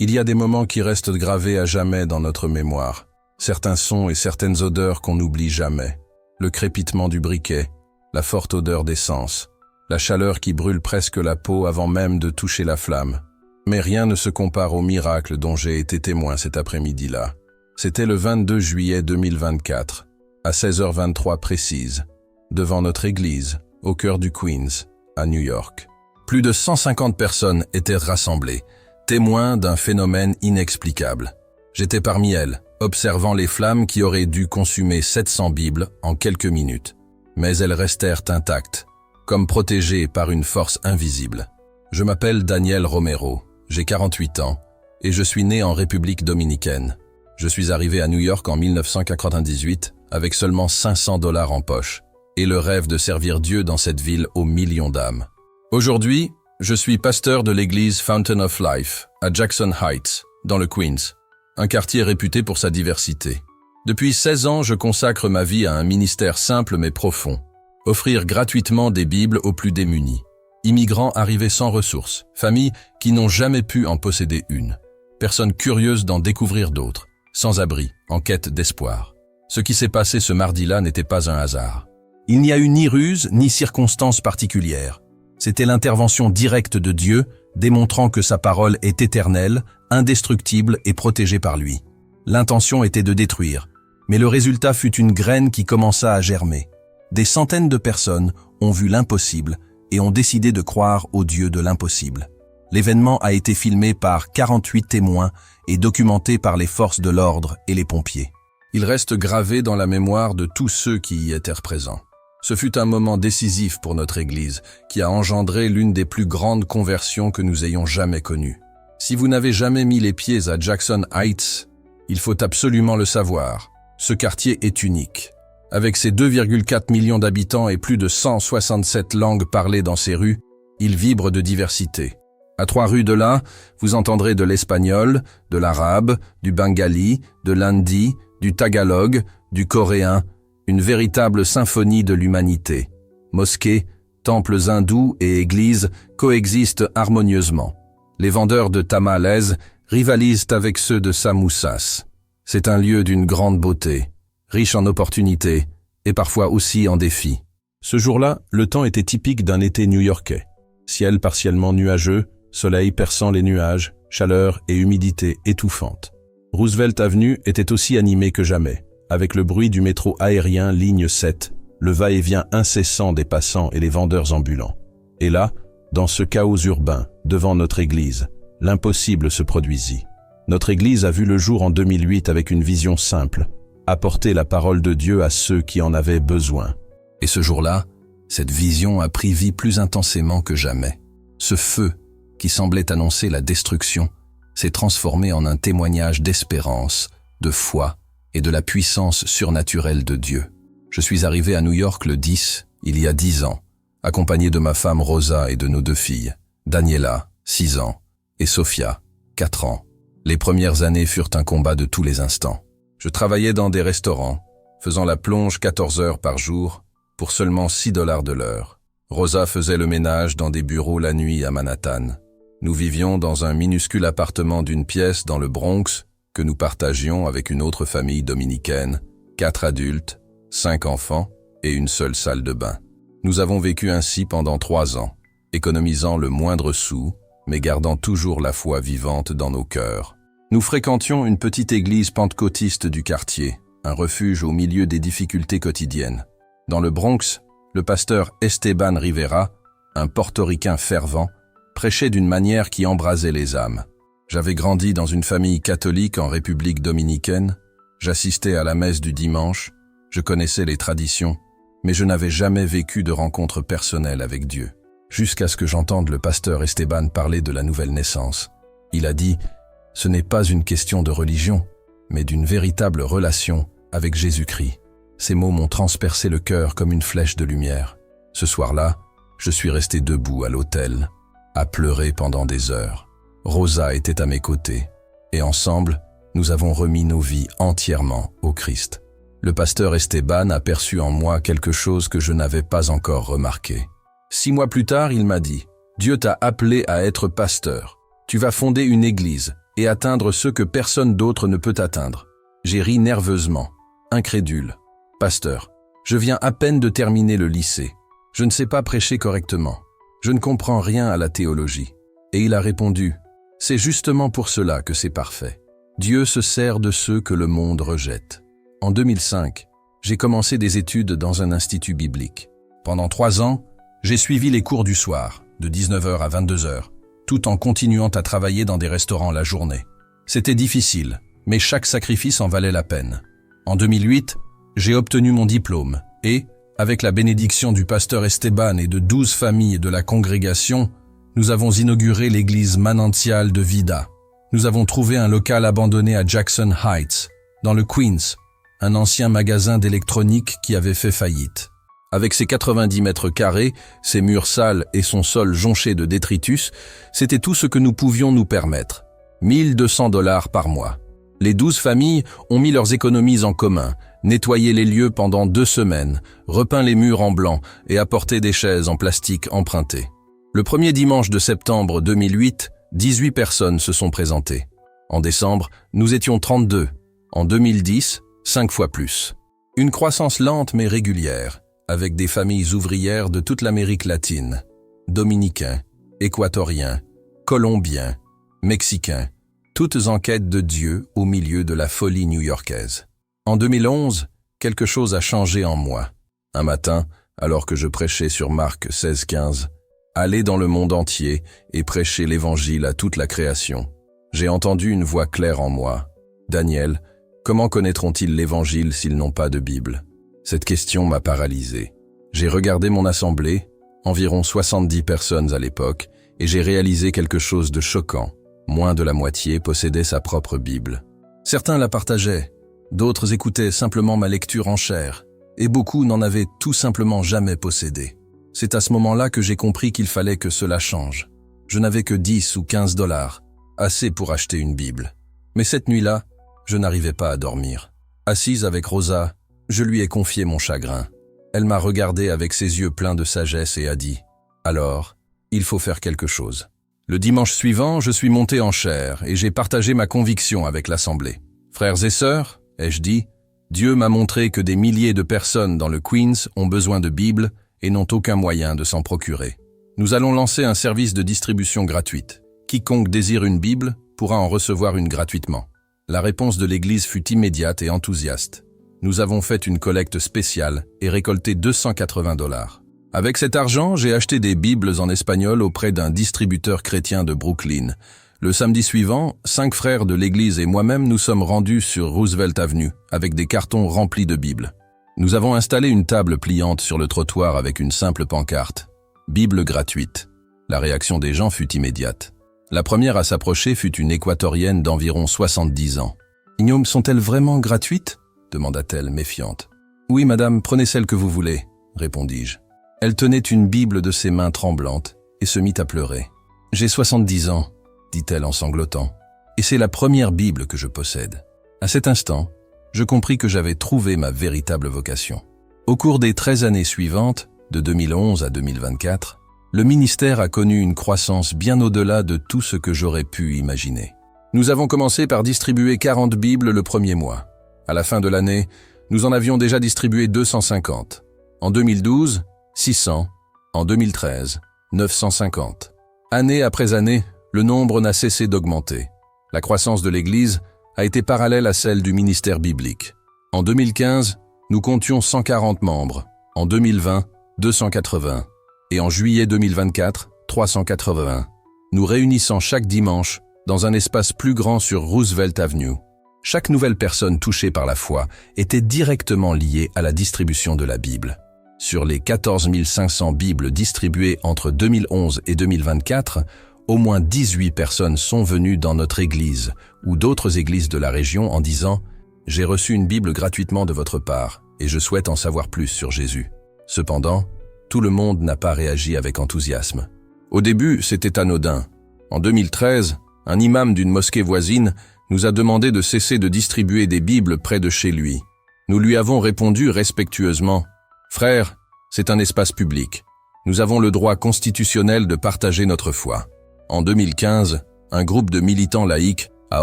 Il y a des moments qui restent gravés à jamais dans notre mémoire. Certains sons et certaines odeurs qu'on n'oublie jamais. Le crépitement du briquet, la forte odeur d'essence, la chaleur qui brûle presque la peau avant même de toucher la flamme. Mais rien ne se compare au miracle dont j'ai été témoin cet après-midi-là. C'était le 22 juillet 2024, à 16h23 précise, devant notre église, au cœur du Queens, à New York. Plus de 150 personnes étaient rassemblées, témoins d'un phénomène inexplicable. J'étais parmi elles, observant les flammes qui auraient dû consumer 700 Bibles en quelques minutes. Mais elles restèrent intactes, comme protégées par une force invisible. Je m'appelle Daniel Romero, j'ai 48 ans, et je suis né en République dominicaine. Je suis arrivé à New York en 1998 avec seulement 500 $ en poche, et le rêve de servir Dieu dans cette ville aux millions d'âmes. Aujourd'hui, je suis pasteur de l'église Fountain of Life, à Jackson Heights, dans le Queens, un quartier réputé pour sa diversité. Depuis 16 ans, je consacre ma vie à un ministère simple mais profond. Offrir gratuitement des Bibles aux plus démunis. Immigrants arrivés sans ressources, familles qui n'ont jamais pu en posséder une. Personnes curieuses d'en découvrir d'autres, sans abri, en quête d'espoir. Ce qui s'est passé ce mardi-là n'était pas un hasard. Il n'y a eu ni ruse, ni circonstance particulière. C'était l'intervention directe de Dieu, démontrant que sa parole est éternelle, indestructible et protégée par lui. L'intention était de détruire, mais le résultat fut une graine qui commença à germer. Des centaines de personnes ont vu l'impossible et ont décidé de croire au Dieu de l'impossible. L'événement a été filmé par 48 témoins et documenté par les forces de l'ordre et les pompiers. Il reste gravé dans la mémoire de tous ceux qui y étaient présents. Ce fut un moment décisif pour notre Église, qui a engendré l'une des plus grandes conversions que nous ayons jamais connues. Si vous n'avez jamais mis les pieds à Jackson Heights, il faut absolument le savoir. Ce quartier est unique. Avec ses 2,4 millions d'habitants et plus de 167 langues parlées dans ses rues, il vibre de diversité. À 3 rues de là, vous entendrez de l'espagnol, de l'arabe, du bengali, de l'hindi, du tagalog, du coréen, une véritable symphonie de l'humanité. Mosquées, temples hindous et églises coexistent harmonieusement. Les vendeurs de tamales rivalisent avec ceux de samoussas. C'est un lieu d'une grande beauté, riche en opportunités et parfois aussi en défis. Ce jour-là, le temps était typique d'un été new-yorkais. Ciel partiellement nuageux, soleil perçant les nuages, chaleur et humidité étouffante. Roosevelt Avenue était aussi animée que jamais, avec le bruit du métro aérien ligne 7, le va-et-vient incessant des passants et les vendeurs ambulants. Et là, dans ce chaos urbain, devant notre église, l'impossible se produisit. Notre église a vu le jour en 2008 avec une vision simple, apporter la parole de Dieu à ceux qui en avaient besoin. Et ce jour-là, cette vision a pris vie plus intensément que jamais. Ce feu, qui semblait annoncer la destruction, s'est transformé en un témoignage d'espérance, de foi et de la puissance surnaturelle de Dieu. Je suis arrivé à New York le 10, il y a 10 ans, accompagné de ma femme Rosa et de nos 2 filles, Daniela, 6 ans, et Sophia, 4 ans. Les premières années furent un combat de tous les instants. Je travaillais dans des restaurants, faisant la plonge 14 heures par jour, pour seulement 6 $ de l'heure. Rosa faisait le ménage dans des bureaux la nuit à Manhattan. Nous vivions dans un minuscule appartement d'une pièce dans le Bronx que nous partagions avec une autre famille dominicaine, 4 adultes, 5 enfants et une seule salle de bain. Nous avons vécu ainsi pendant 3 ans, économisant le moindre sou, mais gardant toujours la foi vivante dans nos cœurs. Nous fréquentions une petite église pentecôtiste du quartier, un refuge au milieu des difficultés quotidiennes. Dans le Bronx, le pasteur Esteban Rivera, un portoricain fervent, prêchait d'une manière qui embrasait les âmes. J'avais grandi dans une famille catholique en République dominicaine, j'assistais à la messe du dimanche, je connaissais les traditions, mais je n'avais jamais vécu de rencontre personnelle avec Dieu. Jusqu'à ce que j'entende le pasteur Esteban parler de la nouvelle naissance. Il a dit « Ce n'est pas une question de religion, mais d'une véritable relation avec Jésus-Christ. » Ces mots m'ont transpercé le cœur comme une flèche de lumière. Ce soir-là, je suis resté debout à l'autel, à pleurer pendant des heures. Rosa était à mes côtés, et ensemble, nous avons remis nos vies entièrement au Christ. Le pasteur Esteban a perçu en moi quelque chose que je n'avais pas encore remarqué. 6 mois plus tard, il m'a dit « Dieu t'a appelé à être pasteur. Tu vas fonder une église, et atteindre ceux que personne d'autre ne peut atteindre. J'ai ri nerveusement, incrédule. Pasteur, je viens à peine de terminer le lycée. Je ne sais pas prêcher correctement. Je ne comprends rien à la théologie. Et il a répondu, c'est justement pour cela que c'est parfait. Dieu se sert de ceux que le monde rejette. En 2005, j'ai commencé des études dans un institut biblique. Pendant 3 ans, j'ai suivi les cours du soir, de 19h à 22h, tout en continuant à travailler dans des restaurants la journée. C'était difficile, mais chaque sacrifice en valait la peine. En 2008, j'ai obtenu mon diplôme et, avec la bénédiction du pasteur Esteban et de 12 familles de la congrégation, nous avons inauguré l'église Manantial de Vida. Nous avons trouvé un local abandonné à Jackson Heights, dans le Queens, un ancien magasin d'électronique qui avait fait faillite. Avec ses 90 mètres carrés, ses murs sales et son sol jonché de détritus, c'était tout ce que nous pouvions nous permettre. 1200 $ par mois. Les 12 familles ont mis leurs économies en commun, nettoyé les lieux pendant 2 semaines, repeint les murs en blanc et apporté des chaises en plastique empruntées. Le premier dimanche de septembre 2008, 18 personnes se sont présentées. En décembre, nous étions 32. En 2010, 5 fois plus. Une croissance lente mais régulière, avec des familles ouvrières de toute l'Amérique latine, dominicains, équatoriens, colombiens, mexicains, toutes en quête de Dieu au milieu de la folie new-yorkaise. En 2011, quelque chose a changé en moi. Un matin, alors que je prêchais sur Marc 16-15, « Allez dans le monde entier et prêchez l'évangile à toute la création », j'ai entendu une voix claire en moi. « Daniel, comment connaîtront-ils l'évangile s'ils n'ont pas de Bible ?» Cette question m'a paralysé. J'ai regardé mon assemblée, environ 70 personnes à l'époque, et j'ai réalisé quelque chose de choquant. Moins de la moitié possédait sa propre Bible. Certains la partageaient, d'autres écoutaient simplement ma lecture en chair, et beaucoup n'en avaient tout simplement jamais possédé. C'est à ce moment-là que j'ai compris qu'il fallait que cela change. Je n'avais que 10 ou 15 $, assez pour acheter une Bible. Mais cette nuit-là, je n'arrivais pas à dormir. Assise avec Rosa, je lui ai confié mon chagrin. Elle m'a regardé avec ses yeux pleins de sagesse et a dit « Alors, il faut faire quelque chose ». Le dimanche suivant, je suis monté en chair et j'ai partagé ma conviction avec l'assemblée. « Frères et sœurs, ai-je dit, Dieu m'a montré que des milliers de personnes dans le Queens ont besoin de Bibles et n'ont aucun moyen de s'en procurer. Nous allons lancer un service de distribution gratuite. Quiconque désire une Bible pourra en recevoir une gratuitement. » La réponse de l'Église fut immédiate et enthousiaste. Nous avons fait une collecte spéciale et récolté 280 $. Avec cet argent, j'ai acheté des Bibles en espagnol auprès d'un distributeur chrétien de Brooklyn. Le samedi suivant, 5 frères de l'Église et moi-même nous sommes rendus sur Roosevelt Avenue avec des cartons remplis de Bibles. Nous avons installé une table pliante sur le trottoir avec une simple pancarte. Bible gratuite. La réaction des gens fut immédiate. La première à s'approcher fut une équatorienne d'environ 70 ans. « Ignome, sont-elles vraiment gratuites ?» demanda-t-elle, méfiante. « Oui, madame, prenez celle que vous voulez, » répondis-je. Elle tenait une Bible de ses mains tremblantes et se mit à pleurer. « J'ai 70 ans, » dit-elle en sanglotant, « et c'est la première Bible que je possède. » À cet instant, je compris que j'avais trouvé ma véritable vocation. Au cours des 13 années suivantes, de 2011 à 2024, le ministère a connu une croissance bien au-delà de tout ce que j'aurais pu imaginer. Nous avons commencé par distribuer 40 Bibles le premier mois. À la fin de l'année, nous en avions déjà distribué 250. En 2012, 600. En 2013, 950. Année après année, le nombre n'a cessé d'augmenter. La croissance de l'Église a été parallèle à celle du ministère biblique. En 2015, nous comptions 140 membres. En 2020, 280. Et en juillet 2024, 380. Nous réunissant chaque dimanche dans un espace plus grand sur Roosevelt Avenue. Chaque nouvelle personne touchée par la foi était directement liée à la distribution de la Bible. Sur les 14 500 Bibles distribuées entre 2011 et 2024, au moins 18 personnes sont venues dans notre église ou d'autres églises de la région en disant « J'ai reçu une Bible gratuitement de votre part et je souhaite en savoir plus sur Jésus. » Cependant, tout le monde n'a pas réagi avec enthousiasme. Au début, c'était anodin. En 2013, un imam d'une mosquée voisine nous a demandé de cesser de distribuer des Bibles près de chez lui. Nous lui avons répondu respectueusement « Frère, c'est un espace public. Nous avons le droit constitutionnel de partager notre foi. » En 2015, un groupe de militants laïcs a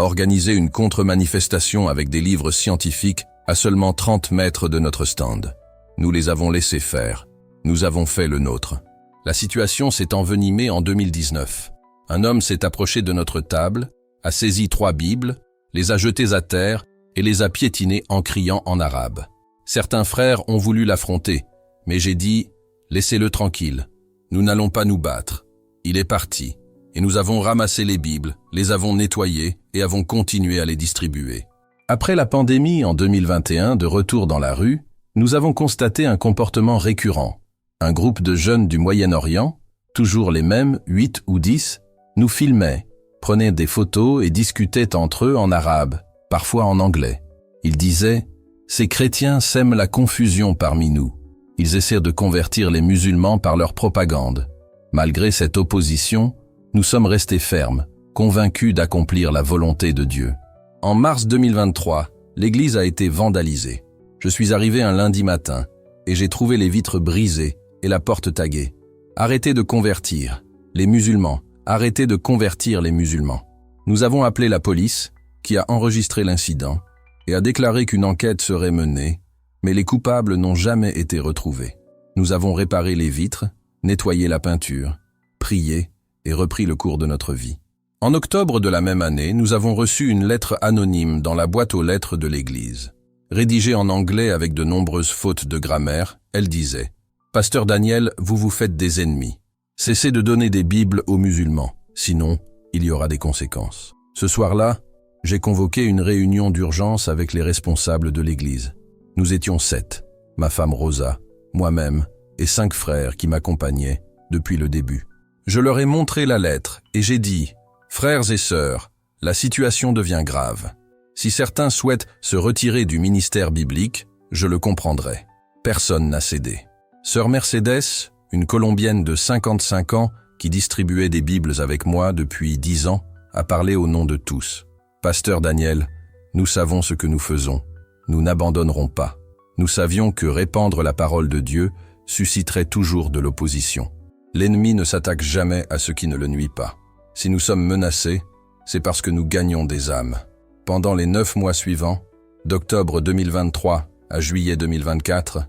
organisé une contre-manifestation avec des livres scientifiques à seulement 30 mètres de notre stand. Nous les avons laissés faire. Nous avons fait le nôtre. La situation s'est envenimée en 2019. Un homme s'est approché de notre table, a saisi 3 Bibles, les a jetées à terre et les a piétinées en criant en arabe. Certains frères ont voulu l'affronter, mais j'ai dit « Laissez-le tranquille, nous n'allons pas nous battre ». Il est parti, et nous avons ramassé les Bibles, les avons nettoyées et avons continué à les distribuer. Après la pandémie en 2021, de retour dans la rue, nous avons constaté un comportement récurrent. Un groupe de jeunes du Moyen-Orient, toujours les mêmes, 8 ou 10, nous filmaient, prenaient des photos et discutaient entre eux en arabe, parfois en anglais. Ils disaient « Ces chrétiens sèment la confusion parmi nous. Ils essaient de convertir les musulmans par leur propagande. » Malgré cette opposition, nous sommes restés fermes, convaincus d'accomplir la volonté de Dieu. En mars 2023, l'église a été vandalisée. Je suis arrivé un lundi matin et j'ai trouvé les vitres brisées et la porte taguée. Arrêtez de convertir les musulmans, arrêtez de convertir les musulmans. Nous avons appelé la police, qui a enregistré l'incident et a déclaré qu'une enquête serait menée, mais les coupables n'ont jamais été retrouvés. Nous avons réparé les vitres, nettoyé la peinture, prié et repris le cours de notre vie. En octobre de la même année, nous avons reçu une lettre anonyme dans la boîte aux lettres de l'église. Rédigée en anglais avec de nombreuses fautes de grammaire, elle disait « Pasteur Daniel, vous vous faites des ennemis. Cessez de donner des Bibles aux musulmans, sinon il y aura des conséquences. » Ce soir-là, j'ai convoqué une réunion d'urgence avec les responsables de l'église. Nous étions 7, ma femme Rosa, moi-même et 5 frères qui m'accompagnaient depuis le début. Je leur ai montré la lettre et j'ai dit « Frères et sœurs, la situation devient grave. Si certains souhaitent se retirer du ministère biblique, je le comprendrai. » Personne n'a cédé. Sœur Mercedes, une Colombienne de 55 ans qui distribuait des Bibles avec moi depuis 10 ans, a parlé au nom de tous. « Pasteur Daniel, nous savons ce que nous faisons. Nous n'abandonnerons pas. Nous savions que répandre la parole de Dieu susciterait toujours de l'opposition. L'ennemi ne s'attaque jamais à ce qui ne le nuit pas. Si nous sommes menacés, c'est parce que nous gagnons des âmes. » Pendant les 9 mois suivants, d'octobre 2023 à juillet 2024,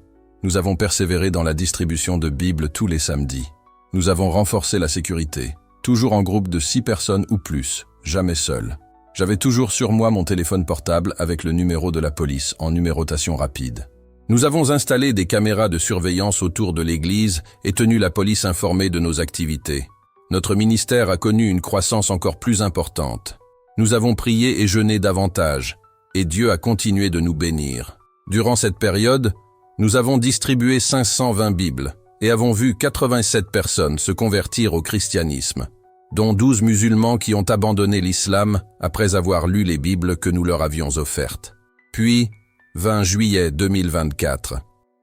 nous avons persévéré dans la distribution de Bibles tous les samedis. Nous avons renforcé la sécurité, toujours en groupe de 6 personnes ou plus, jamais seul. J'avais toujours sur moi mon téléphone portable avec le numéro de la police en numérotation rapide. Nous avons installé des caméras de surveillance autour de l'église et tenu la police informée de nos activités. Notre ministère a connu une croissance encore plus importante. Nous avons prié et jeûné davantage, et Dieu a continué de nous bénir. Durant cette période, nous avons distribué 520 Bibles et avons vu 87 personnes se convertir au christianisme, dont 12 musulmans qui ont abandonné l'islam après avoir lu les Bibles que nous leur avions offertes. Puis, 20 juillet 2024.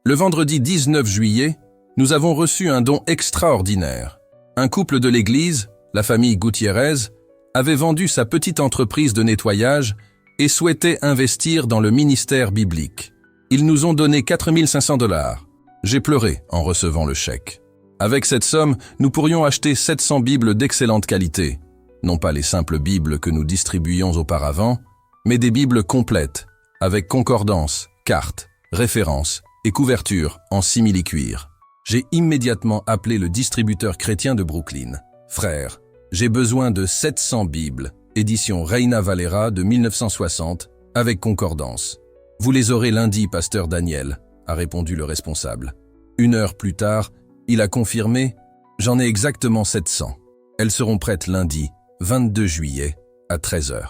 Le vendredi 19 juillet, nous avons reçu un don extraordinaire. Un couple de l'église, la famille Gutiérrez, avait vendu sa petite entreprise de nettoyage et souhaitait investir dans le ministère biblique. Ils nous ont donné 4 500 $. J'ai pleuré en recevant le chèque. Avec cette somme, nous pourrions acheter 700 Bibles d'excellente qualité. Non pas les simples Bibles que nous distribuions auparavant, mais des Bibles complètes, avec concordance, cartes, références et couverture en simili-cuir. J'ai immédiatement appelé le distributeur chrétien de Brooklyn. « Frère, j'ai besoin de 700 Bibles, édition Reina Valera de 1960, avec concordance. Vous les aurez lundi, pasteur Daniel, a répondu le responsable. 1 heure plus tard, il a confirmé « J'en ai exactement 700. Elles seront prêtes lundi, 22 juillet, à 13 h. »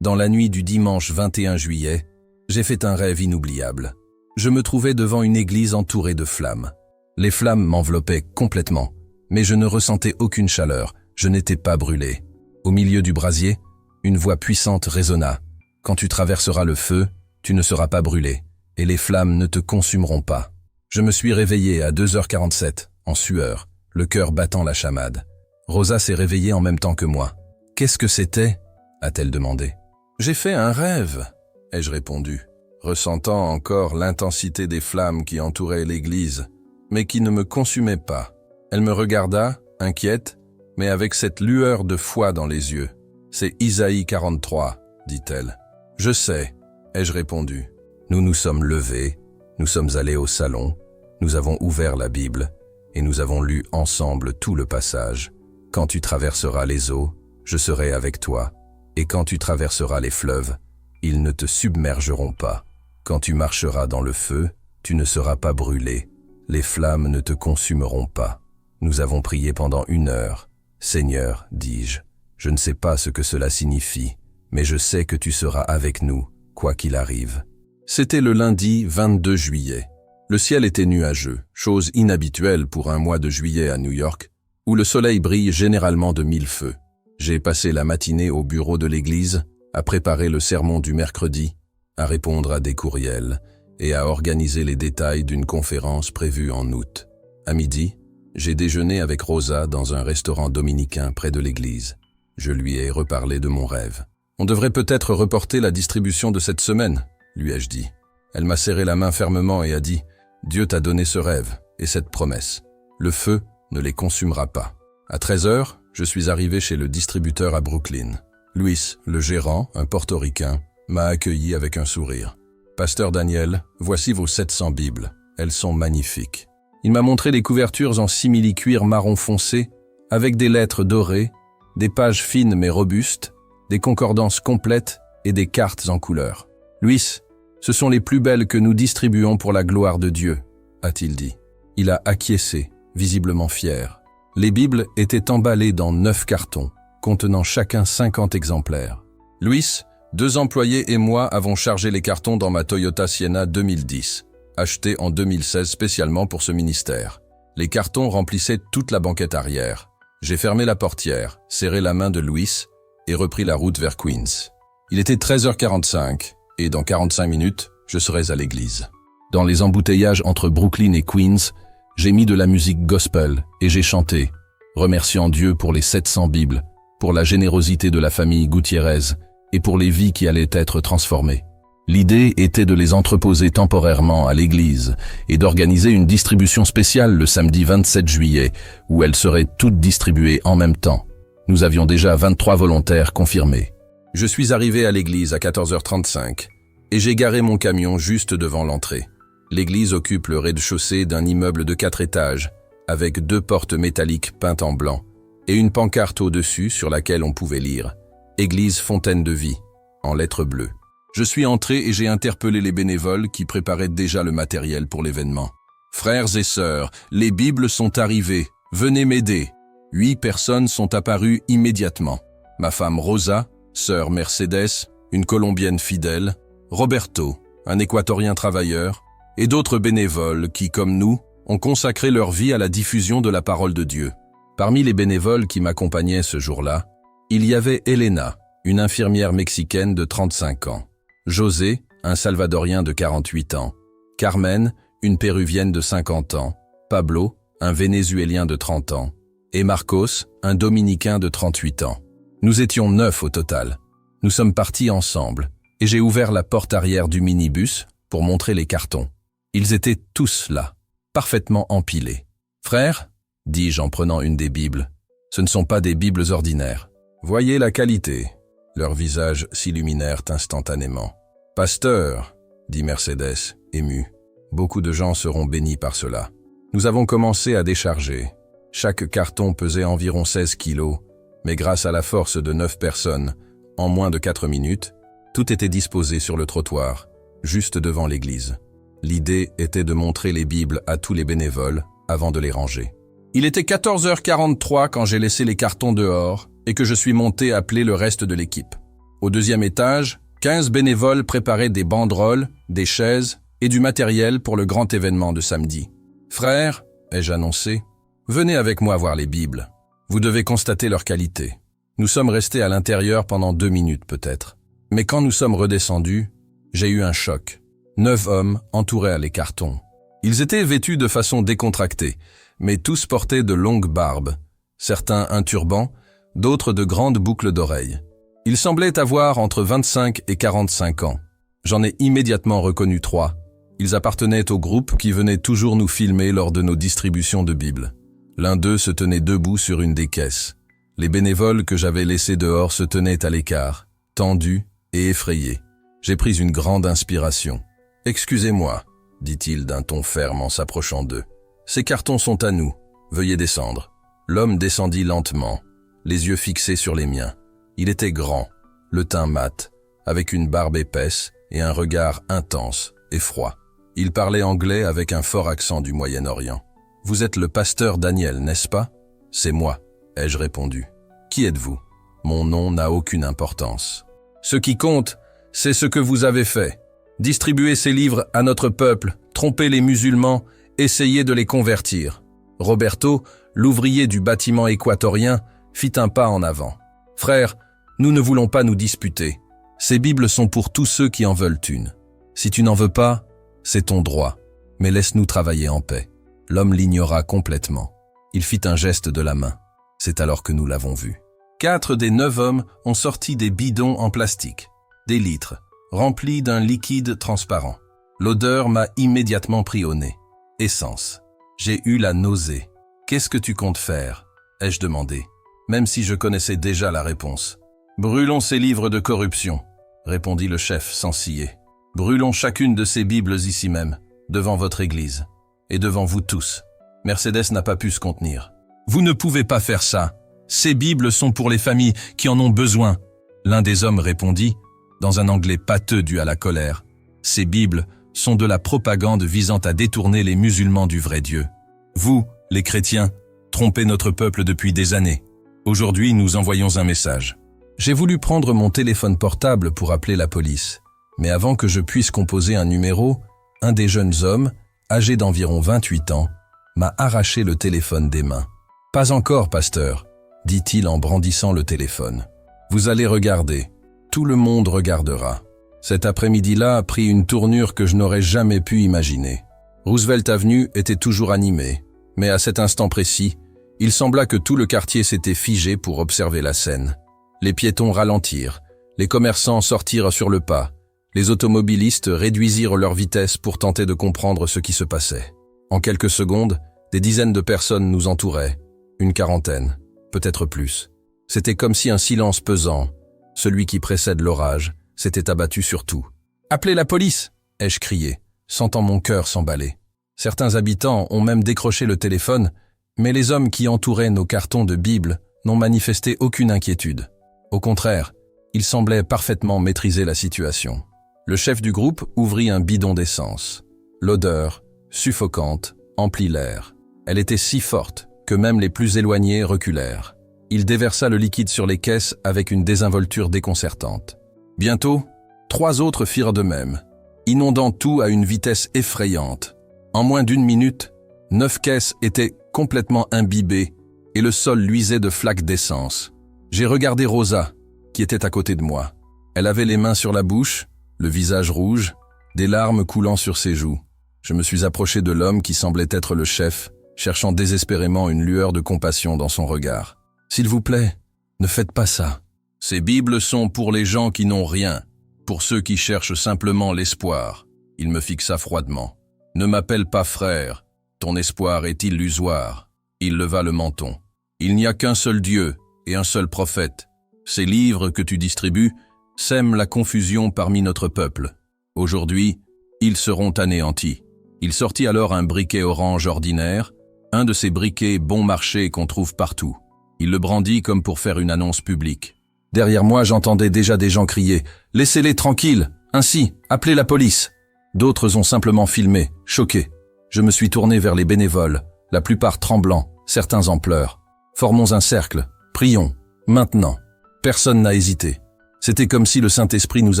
Dans la nuit du dimanche 21 juillet, j'ai fait un rêve inoubliable. Je me trouvais devant une église entourée de flammes. Les flammes m'enveloppaient complètement, mais je ne ressentais aucune chaleur, je n'étais pas brûlé. Au milieu du brasier, une voix puissante résonna. « Quand tu traverseras le feu, tu ne seras pas brûlé, et les flammes ne te consumeront pas. » Je me suis réveillé à 2h47, en sueur, le cœur battant la chamade. Rosa s'est réveillée en même temps que moi. « Qu'est-ce que c'était ?» a-t-elle demandé. « J'ai fait un rêve », ai-je répondu, ressentant encore l'intensité des flammes qui entouraient l'église, mais qui ne me consumaient pas. Elle me regarda, inquiète, mais avec cette lueur de foi dans les yeux. C'est Isaïe 43, dit-elle. « Je sais, ai-je répondu. Nous nous sommes levés, nous sommes allés au salon, nous avons ouvert la Bible et nous avons lu ensemble tout le passage. Quand tu traverseras les eaux, je serai avec toi, et quand tu traverseras les fleuves, ils ne te submergeront pas. Quand tu marcheras dans le feu, tu ne seras pas brûlé, les flammes ne te consumeront pas. Nous avons prié pendant 1 heure. Seigneur, dis-je, je ne sais pas ce que cela signifie, mais je sais que tu seras avec nous, quoi qu'il arrive. » C'était le lundi 22 juillet. Le ciel était nuageux, chose inhabituelle pour un mois de juillet à New York, où le soleil brille généralement de 1000 feux. J'ai passé la matinée au bureau de l'église, à préparer le sermon du mercredi, à répondre à des courriels et à organiser les détails d'une conférence prévue en août. À midi, j'ai déjeuné avec Rosa dans un restaurant dominicain près de l'église. Je lui ai reparlé de mon rêve. « On devrait peut-être reporter la distribution de cette semaine », lui ai-je dit. Elle m'a serré la main fermement et a dit « Dieu t'a donné ce rêve et cette promesse. Le feu ne les consumera pas. » À 13h, je suis arrivé chez le distributeur à Brooklyn. Luis, le gérant, un portoricain, m'a accueilli avec un sourire. « Pasteur Daniel, voici vos 700 Bibles. Elles sont magnifiques. » Il m'a montré les couvertures en simili-cuir marron foncé, avec des lettres dorées, des pages fines mais robustes, des concordances complètes et des cartes en couleur. « Luis, ce sont les plus belles que nous distribuons pour la gloire de Dieu, » a-t-il dit. Il a acquiescé, visiblement fier. Les Bibles étaient emballées dans 9 cartons, contenant chacun 50 exemplaires. Luis, 2 employés et moi avons chargé les cartons dans ma Toyota Sienna 2010, achetée en 2016 spécialement pour ce ministère. Les cartons remplissaient toute la banquette arrière. J'ai fermé la portière, serré la main de Luis et repris la route vers Queens. Il était 13h45 et dans 45 minutes, je serais à l'église. Dans les embouteillages entre Brooklyn et Queens, j'ai mis de la musique gospel et j'ai chanté, remerciant Dieu pour les 700 Bibles, pour la générosité de la famille Gutiérrez et pour les vies qui allaient être transformées. L'idée était de les entreposer temporairement à l'église et d'organiser une distribution spéciale le samedi 27 juillet où elles seraient toutes distribuées en même temps. Nous avions déjà 23 volontaires confirmés. Je suis arrivé à l'église à 14h35 et j'ai garé mon camion juste devant l'entrée. L'église occupe le rez-de-chaussée d'un immeuble de 4 étages avec 2 portes métalliques peintes en blanc et une pancarte au-dessus sur laquelle on pouvait lire « Église Fontaine de Vie » en lettres bleues. Je suis entré et j'ai interpellé les bénévoles qui préparaient déjà le matériel pour l'événement. « Frères et sœurs, les Bibles sont arrivées, venez m'aider. » 8 personnes sont apparues immédiatement. Ma femme Rosa, sœur Mercedes, une Colombienne fidèle, Roberto, un Équatorien travailleur, et d'autres bénévoles qui, comme nous, ont consacré leur vie à la diffusion de la parole de Dieu. Parmi les bénévoles qui m'accompagnaient ce jour-là, il y avait Elena, une infirmière mexicaine de 35 ans, José, un Salvadorien de 48 ans, Carmen, une Péruvienne de 50 ans, Pablo, un Vénézuélien de 30 ans, et Marcos, un Dominicain de 38 ans. Nous étions 9 au total. Nous sommes partis ensemble, et j'ai ouvert la porte arrière du minibus pour montrer les cartons. Ils étaient tous là, parfaitement empilés. « Frère, dis-je en prenant une des Bibles, ce ne sont pas des Bibles ordinaires. Voyez la qualité. » Leurs visages s'illuminèrent instantanément. « Pasteur, dit Mercedes, ému, beaucoup de gens seront bénis par cela. Nous avons commencé à décharger. Chaque carton pesait environ 16 kilos, mais grâce à la force de 9 personnes, en moins de 4 minutes, tout était disposé sur le trottoir, juste devant l'église. L'idée était de montrer les Bibles à tous les bénévoles avant de les ranger. Il était 14h43 quand j'ai laissé les cartons dehors et que je suis monté appeler le reste de l'équipe. Au 2e étage, 15 bénévoles préparaient des banderoles, des chaises et du matériel pour le grand événement de samedi. « Frères, ai-je annoncé, venez avec moi voir les Bibles. Vous devez constater leur qualité. » Nous sommes restés à l'intérieur pendant 2 minutes peut-être. Mais quand nous sommes redescendus, j'ai eu un choc. 9 hommes entouraient les cartons. Ils étaient vêtus de façon décontractée, mais tous portaient de longues barbes, certains un turban, d'autres de grandes boucles d'oreilles. Ils semblaient avoir entre 25 et 45 ans. J'en ai immédiatement reconnu 3. Ils appartenaient au groupe qui venait toujours nous filmer lors de nos distributions de Bibles. L'un d'eux se tenait debout sur une des caisses. Les bénévoles que j'avais laissés dehors se tenaient à l'écart, tendus et effrayé. J'ai pris une grande inspiration. « Excusez-moi, dit-il d'un ton ferme en s'approchant d'eux. Ces cartons sont à nous. Veuillez descendre. » L'homme descendit lentement, les yeux fixés sur les miens. Il était grand, le teint mat, avec une barbe épaisse et un regard intense et froid. Il parlait anglais avec un fort accent du Moyen-Orient. « Vous êtes le pasteur Daniel, n'est-ce pas ?»« C'est moi, ai-je répondu. »« Qui êtes-vous » ?»« Mon nom n'a aucune importance. Ce qui compte, c'est ce que vous avez fait. Distribuer ces livres à notre peuple, tromper les musulmans, essayer de les convertir. » Roberto, l'ouvrier du bâtiment équatorien, fit un pas en avant. « Frère, nous ne voulons pas nous disputer. Ces Bibles sont pour tous ceux qui en veulent une. Si tu n'en veux pas, c'est ton droit, mais laisse-nous travailler en paix. » L'homme l'ignora complètement. Il fit un geste de la main. C'est alors que nous l'avons vu. 4 des 9 hommes ont sorti des bidons en plastique, des litres, remplis d'un liquide transparent. L'odeur m'a immédiatement pris au nez. Essence. J'ai eu la nausée. « Qu'est-ce que tu comptes faire ?» ai-je demandé, même si je connaissais déjà la réponse. « Brûlons ces livres de corruption », répondit le chef sans ciller. « Brûlons chacune de ces Bibles ici même, devant votre église, et devant vous tous. » Mercedes n'a pas pu se contenir. « Vous ne pouvez pas faire ça. Ces Bibles sont pour les familles qui en ont besoin. » L'un des hommes répondit, dans un anglais pâteux dû à la colère. « Ces Bibles sont de la propagande visant à détourner les musulmans du vrai Dieu. Vous, les chrétiens, trompez notre peuple depuis des années. Aujourd'hui, nous envoyons un message. » J'ai voulu prendre mon téléphone portable pour appeler la police. Mais avant que je puisse composer un numéro, un des jeunes hommes, âgé d'environ 28 ans, m'a arraché le téléphone des mains. « Pas encore, pasteur, » dit-il en brandissant le téléphone. « Vous allez regarder. Tout le monde regardera. » Cet après-midi-là a pris une tournure que je n'aurais jamais pu imaginer. Roosevelt Avenue était toujours animée, mais à cet instant précis, il sembla que tout le quartier s'était figé pour observer la scène. Les piétons ralentirent, les commerçants sortirent sur le pas, les automobilistes réduisirent leur vitesse pour tenter de comprendre ce qui se passait. En quelques secondes, des dizaines de personnes nous entouraient, une quarantaine, peut-être plus. C'était comme si un silence pesant, celui qui précède l'orage, s'était abattu sur tout. « Appelez la police !» ai-je crié, sentant mon cœur s'emballer. Certains habitants ont même décroché le téléphone, mais les hommes qui entouraient nos cartons de Bible n'ont manifesté aucune inquiétude. Au contraire, ils semblaient parfaitement maîtriser la situation. Le chef du groupe ouvrit un bidon d'essence. L'odeur, suffocante, emplit l'air. Elle était si forte que même les plus éloignés reculèrent. Il déversa le liquide sur les caisses avec une désinvolture déconcertante. Bientôt, 3 autres firent de même, inondant tout à une vitesse effrayante. En moins d'1 minute, 9 caisses étaient complètement imbibées et le sol luisait de flaques d'essence. J'ai regardé Rosa, qui était à côté de moi. Elle avait les mains sur la bouche, le visage rouge, des larmes coulant sur ses joues. Je me suis approché de l'homme qui semblait être le chef, cherchant désespérément une lueur de compassion dans son regard. « S'il vous plaît, ne faites pas ça. Ces Bibles sont pour les gens qui n'ont rien, pour ceux qui cherchent simplement l'espoir. » Il me fixa froidement. « Ne m'appelle pas frère, ton espoir est illusoire. » Il leva le menton. « Il n'y a qu'un seul Dieu et un seul prophète. Ces livres que tu distribues sèment la confusion parmi notre peuple. Aujourd'hui, ils seront anéantis. » Il sortit alors un briquet orange ordinaire, un de ces briquets bon marché qu'on trouve partout. Il le brandit comme pour faire une annonce publique. Derrière moi, j'entendais déjà des gens crier « Laissez-les tranquilles, ainsi, appelez la police !» D'autres ont simplement filmé, choqués. Je me suis tourné vers les bénévoles, la plupart tremblants, certains en pleurs. Formons un cercle, prions, maintenant. Personne n'a hésité. C'était comme si le Saint-Esprit nous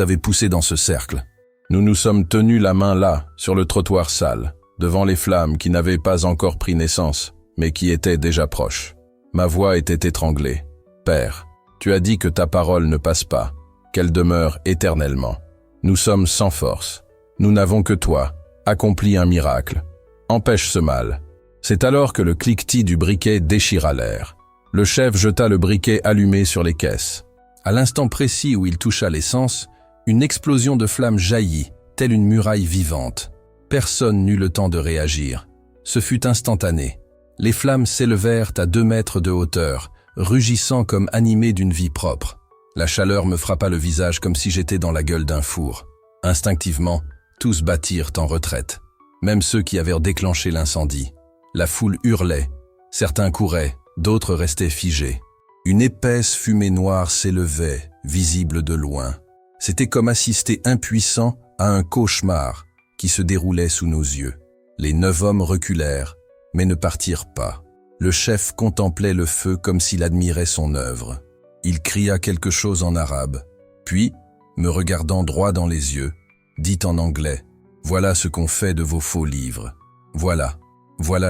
avait poussés dans ce cercle. Nous nous sommes tenus la main là, sur le trottoir sale, devant les flammes qui n'avaient pas encore pris naissance, mais qui étaient déjà proches. Ma voix était étranglée. « Père, tu as dit que ta parole ne passe pas, qu'elle demeure éternellement. Nous sommes sans force. Nous n'avons que toi. Accomplis un miracle. Empêche ce mal. » C'est alors que le cliquetis du briquet déchira l'air. Le chef jeta le briquet allumé sur les caisses. À l'instant précis où il toucha l'essence, une explosion de flammes jaillit, telle une muraille vivante. Personne n'eut le temps de réagir. Ce fut instantané. Les flammes s'élevèrent à 2 mètres de hauteur, rugissant comme animées d'une vie propre. La chaleur me frappa le visage comme si j'étais dans la gueule d'un four. Instinctivement, tous battirent en retraite, même ceux qui avaient déclenché l'incendie. La foule hurlait, certains couraient, d'autres restaient figés. Une épaisse fumée noire s'élevait, visible de loin. C'était comme assister impuissant à un cauchemar qui se déroulait sous nos yeux. Les 9 hommes reculèrent, mais ne partirent pas. Le chef contemplait le feu comme s'il admirait son œuvre. Il cria quelque chose en arabe, puis, me regardant droit dans les yeux, dit en anglais « Voilà ce qu'on fait de vos faux livres. Voilà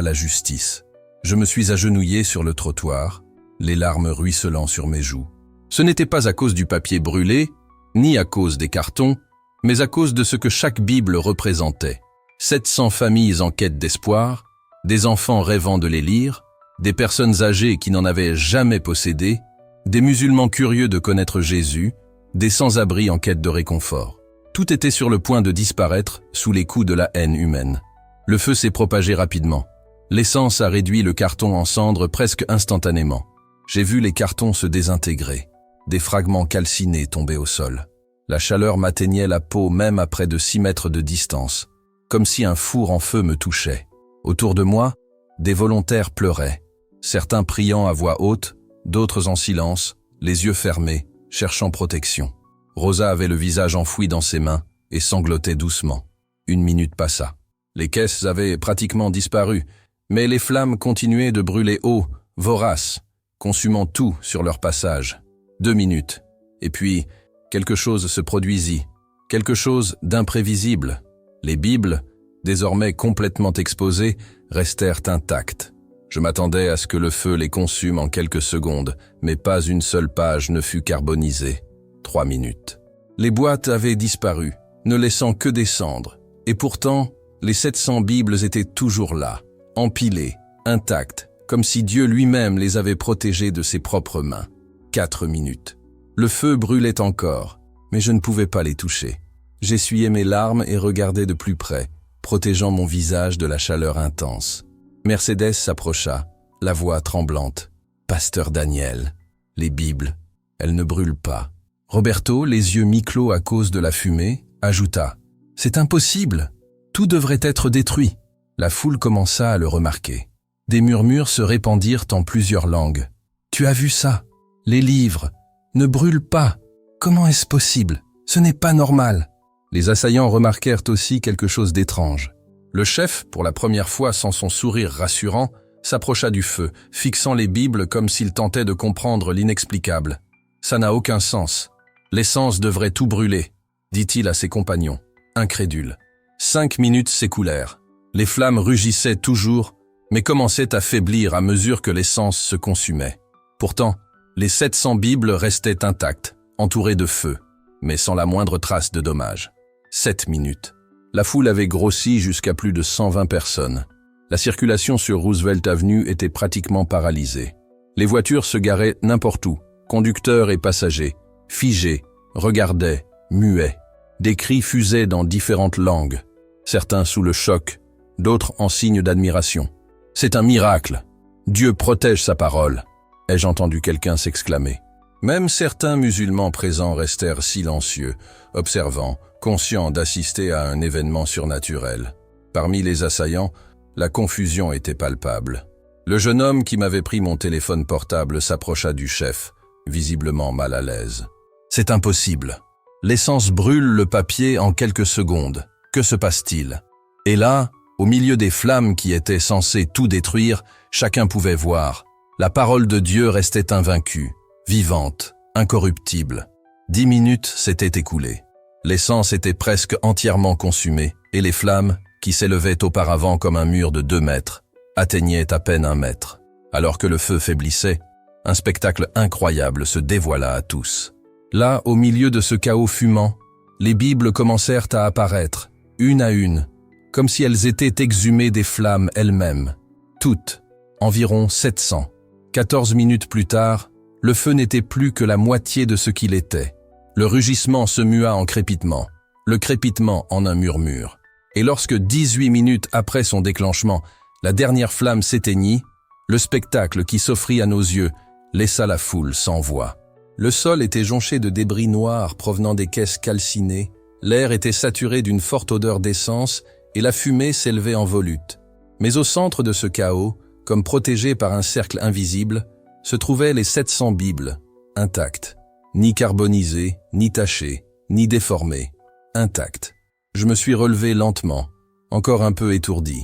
la justice. » Je me suis agenouillé sur le trottoir, les larmes ruisselant sur mes joues. Ce n'était pas à cause du papier brûlé, ni à cause des cartons, mais à cause de ce que chaque Bible représentait. 700 familles en quête d'espoir, des enfants rêvant de les lire, des personnes âgées qui n'en avaient jamais possédé, des musulmans curieux de connaître Jésus, des sans-abri en quête de réconfort. Tout était sur le point de disparaître sous les coups de la haine humaine. Le feu s'est propagé rapidement. L'essence a réduit le carton en cendres presque instantanément. J'ai vu les cartons se désintégrer, des fragments calcinés tomber au sol. La chaleur m'atteignait la peau même à près de 6 mètres de distance, comme si un four en feu me touchait. Autour de moi, des volontaires pleuraient, certains priant à voix haute, d'autres en silence, les yeux fermés, cherchant protection. Rosa avait le visage enfoui dans ses mains et sanglotait doucement. 1 minute passa. Les caisses avaient pratiquement disparu, mais les flammes continuaient de brûler haut, voraces, consumant tout sur leur passage. 2 minutes. Et puis, quelque chose se produisit, quelque chose d'imprévisible. Les Bibles, désormais complètement exposées, restèrent intactes. Je m'attendais à ce que le feu les consume en quelques secondes, mais pas une seule page ne fut carbonisée. 3 minutes. Les boîtes avaient disparu, ne laissant que des cendres. Et pourtant, les 700 Bibles étaient toujours là, empilées, intactes, comme si Dieu lui-même les avait protégées de ses propres mains. 4 minutes. Le feu brûlait encore, mais je ne pouvais pas les toucher. J'essuyais mes larmes et regardais de plus près, protégeant mon visage de la chaleur intense. Mercedes s'approcha, la voix tremblante. « Pasteur Daniel, les Bibles, elles ne brûlent pas. » Roberto, les yeux mi-clos à cause de la fumée, ajouta « C'est impossible, tout devrait être détruit. » La foule commença à le remarquer. Des murmures se répandirent en plusieurs langues. « Tu as vu ça? Les livres ne brûlent pas. Comment est-ce possible? Ce n'est pas normal. » Les assaillants remarquèrent aussi quelque chose d'étrange. Le chef, pour la première fois sans son sourire rassurant, s'approcha du feu, fixant les Bibles comme s'il tentait de comprendre l'inexplicable. « Ça n'a aucun sens. L'essence devrait tout brûler, » dit-il à ses compagnons, incrédules. 5 minutes s'écoulèrent. Les flammes rugissaient toujours, mais commençaient à faiblir à mesure que l'essence se consumait. Pourtant, les 700 Bibles restaient intactes, entourées de feu, mais sans la moindre trace de dommage. 7 minutes. La foule avait grossi jusqu'à plus de 120 personnes. La circulation sur Roosevelt Avenue était pratiquement paralysée. Les voitures se garaient n'importe où, conducteurs et passagers, figés, regardaient, muets. Des cris fusaient dans différentes langues, certains sous le choc, d'autres en signe d'admiration. « C'est un miracle! Dieu protège sa parole !» ai-je entendu quelqu'un s'exclamer. Même certains musulmans présents restèrent silencieux, observant, conscients d'assister à un événement surnaturel. Parmi les assaillants, la confusion était palpable. Le jeune homme qui m'avait pris mon téléphone portable s'approcha du chef, visiblement mal à l'aise. « C'est impossible. L'essence brûle le papier en quelques secondes. Que se passe-t-il » Et là, au milieu des flammes qui étaient censées tout détruire, chacun pouvait voir. La parole de Dieu restait invaincue, vivante, incorruptible. 10 minutes s'étaient écoulées. L'essence était presque entièrement consumée et les flammes, qui s'élevaient auparavant comme un mur de 2 mètres, atteignaient à peine 1 mètre. Alors que le feu faiblissait, un spectacle incroyable se dévoila à tous. Là, au milieu de ce chaos fumant, les Bibles commencèrent à apparaître, une à une, comme si elles étaient exhumées des flammes elles-mêmes. Toutes, environ 700. 14 minutes plus tard, le feu n'était plus que la moitié de ce qu'il était. Le rugissement se mua en crépitement, le crépitement en un murmure. Et lorsque 18 minutes après son déclenchement, la dernière flamme s'éteignit, le spectacle qui s'offrit à nos yeux laissa la foule sans voix. Le sol était jonché de débris noirs provenant des caisses calcinées, l'air était saturé d'une forte odeur d'essence et la fumée s'élevait en volutes. Mais au centre de ce chaos, comme protégés par un cercle invisible, se trouvaient les 700 Bibles, intactes, ni carbonisées, ni tachées, ni déformées, intactes. Je me suis relevé lentement, encore un peu étourdi.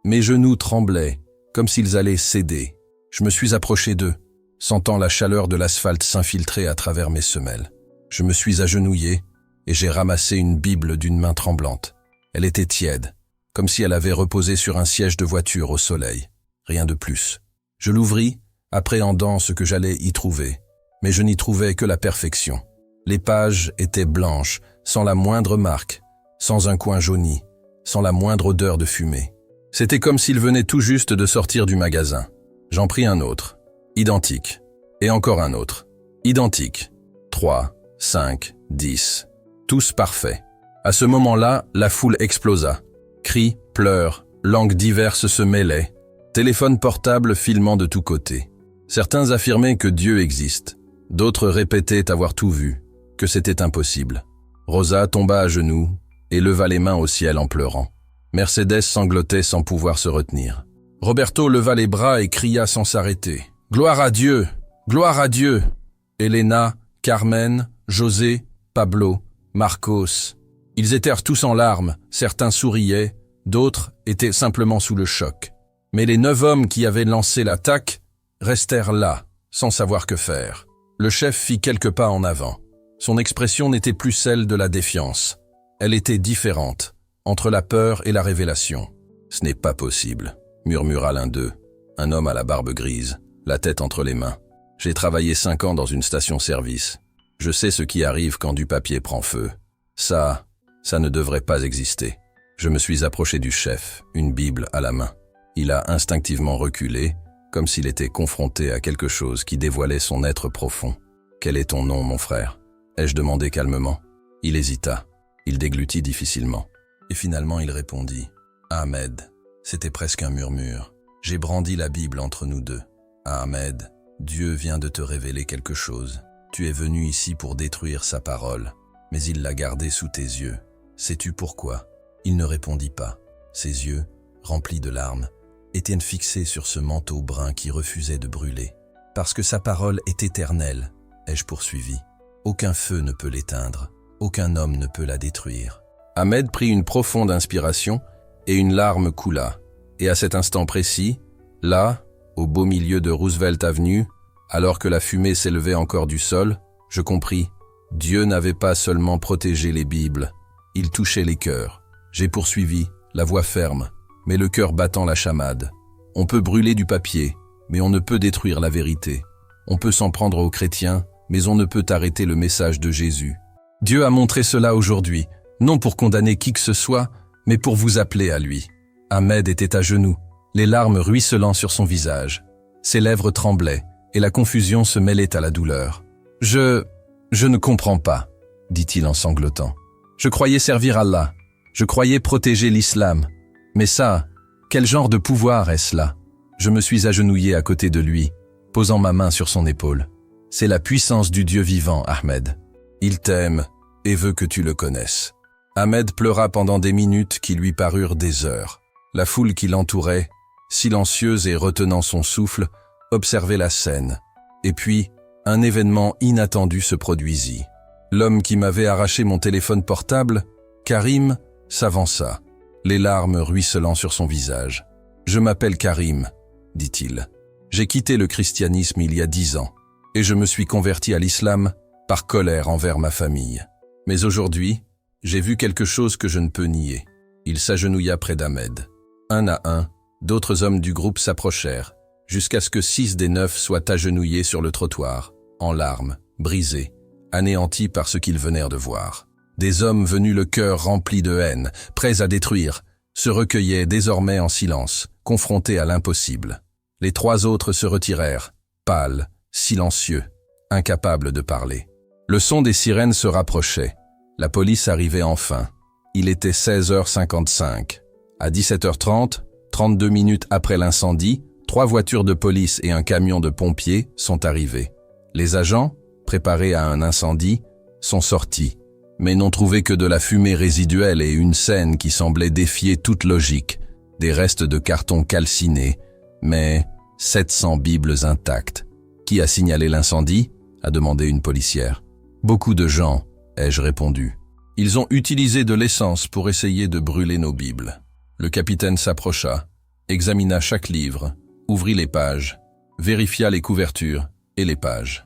Mes genoux tremblaient, comme s'ils allaient céder. Je me suis approché d'eux, sentant la chaleur de l'asphalte s'infiltrer à travers mes semelles. Je me suis agenouillé et j'ai ramassé une Bible d'une main tremblante. Elle était tiède, comme si elle avait reposé sur un siège de voiture au soleil. Rien de plus. Je l'ouvris, appréhendant ce que j'allais y trouver. Mais je n'y trouvais que la perfection. Les pages étaient blanches, sans la moindre marque, sans un coin jauni, sans la moindre odeur de fumée. C'était comme s'il venait tout juste de sortir du magasin. J'en pris un autre, identique, et encore un autre, identique. 3, 5, 10, tous parfaits. À ce moment-là, la foule explosa. Cris, pleurs, langues diverses se mêlaient, téléphones portables filmant de tous côtés. Certains affirmaient que Dieu existe, d'autres répétaient avoir tout vu, que c'était impossible. Rosa tomba à genoux et leva les mains au ciel en pleurant. Mercedes sanglotait sans pouvoir se retenir. Roberto leva les bras et cria sans s'arrêter. « Gloire à Dieu! Gloire à Dieu !» Elena, Carmen, José, Pablo, Marcos. Ils étaient tous en larmes, certains souriaient, d'autres étaient simplement sous le choc. Mais les 9 hommes qui avaient lancé l'attaque restèrent là, sans savoir que faire. Le chef fit quelques pas en avant. Son expression n'était plus celle de la défiance. Elle était différente, entre la peur et la révélation. « Ce n'est pas possible », murmura l'un d'eux, un homme à la barbe grise, la tête entre les mains. « J'ai travaillé 5 ans dans une station-service. Je sais ce qui arrive quand du papier prend feu. Ça ne devrait pas exister. » Je me suis approché du chef, une Bible à la main. Il a instinctivement reculé, comme s'il était confronté à quelque chose qui dévoilait son être profond. « Quel est ton nom, mon frère ?» ai-je demandé calmement. Il hésita. Il déglutit difficilement. Et finalement, il répondit. « Ahmed. » C'était presque un murmure. J'ai brandi la Bible entre nous deux. « Ahmed, Dieu vient de te révéler quelque chose. Tu es venu ici pour détruire sa parole, mais il l'a gardée sous tes yeux. Sais-tu pourquoi ?» Il ne répondit pas. Ses yeux, remplis de larmes, étaient fixés sur ce manteau brun qui refusait de brûler. « Parce que sa parole est éternelle, » ai-je poursuivi. « Aucun feu ne peut l'éteindre, aucun homme ne peut la détruire. » Ahmed prit une profonde inspiration et une larme coula. Et à cet instant précis, là, au beau milieu de Roosevelt Avenue, alors que la fumée s'élevait encore du sol, je compris. Dieu n'avait pas seulement protégé les Bibles, il touchait les cœurs. J'ai poursuivi, la voix ferme, mais le cœur battant la chamade. On peut brûler du papier, mais on ne peut détruire la vérité. On peut s'en prendre aux chrétiens, mais on ne peut arrêter le message de Jésus. Dieu a montré cela aujourd'hui, non pour condamner qui que ce soit, mais pour vous appeler à lui. Ahmed était à genoux, les larmes ruisselant sur son visage. Ses lèvres tremblaient, et la confusion se mêlait à la douleur. « Je ne comprends pas, » dit-il en sanglotant. « Je croyais servir Allah. Je croyais protéger l'islam. Mais ça, quel genre de pouvoir est-ce là ?» Je me suis agenouillé à côté de lui, posant ma main sur son épaule. « C'est la puissance du Dieu vivant, Ahmed. Il t'aime et veut que tu le connaisses. » Ahmed pleura pendant des minutes qui lui parurent des heures. La foule qui l'entourait, silencieuse et retenant son souffle, observait la scène. Et puis, un événement inattendu se produisit. L'homme qui m'avait arraché mon téléphone portable, Karim, s'avança, les larmes ruisselant sur son visage. « Je m'appelle Karim, » dit-il. « J'ai quitté le christianisme il y a 10 ans, et je me suis converti à l'islam par colère envers ma famille. Mais aujourd'hui, j'ai vu quelque chose que je ne peux nier. » Il s'agenouilla près d'Ahmed. Un à un, d'autres hommes du groupe s'approchèrent, jusqu'à ce que 6 des 9 soient agenouillés sur le trottoir, en larmes, brisés, anéantis par ce qu'ils venèrent de voir. Des hommes venus le cœur rempli de haine, prêts à détruire, se recueillaient désormais en silence, confrontés à l'impossible. Les 3 autres se retirèrent, pâles, silencieux, incapables de parler. Le son des sirènes se rapprochait. La police arrivait enfin. Il était 16h55. À 17h30, 32 minutes après l'incendie, 3 voitures de police et un camion de pompiers sont arrivés. Les agents, préparés à un incendie, sont sortis, mais n'ont trouvé que de la fumée résiduelle et une scène qui semblait défier toute logique, des restes de carton calcinés, mais 700 Bibles intactes. Qui a signalé l'incendie ? A demandé une policière. Beaucoup de gens, ai-je répondu. Ils ont utilisé de l'essence pour essayer de brûler nos Bibles. Le capitaine s'approcha, examina chaque livre, ouvrit les pages, vérifia les couvertures et les pages.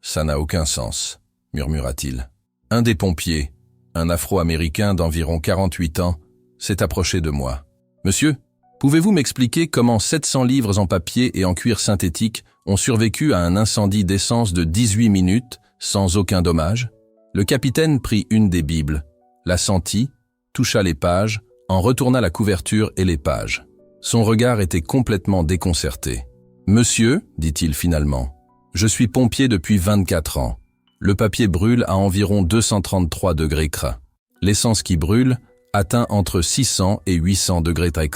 Ça n'a aucun sens, murmura-t-il. Un des pompiers, un Afro-Américain d'environ 48 ans, s'est approché de moi. Monsieur, pouvez-vous m'expliquer comment 700 livres en papier et en cuir synthétique ont survécu à un incendie d'essence de 18 minutes sans aucun dommage? Le capitaine prit une des Bibles, la sentit, toucha les pages, en retourna la couverture et les pages. Son regard était complètement déconcerté. « Monsieur, dit-il finalement, je suis pompier depuis 24 ans. Le papier brûle à environ 233 degrés C. L'essence qui brûle atteint entre 600 et 800 degrés C.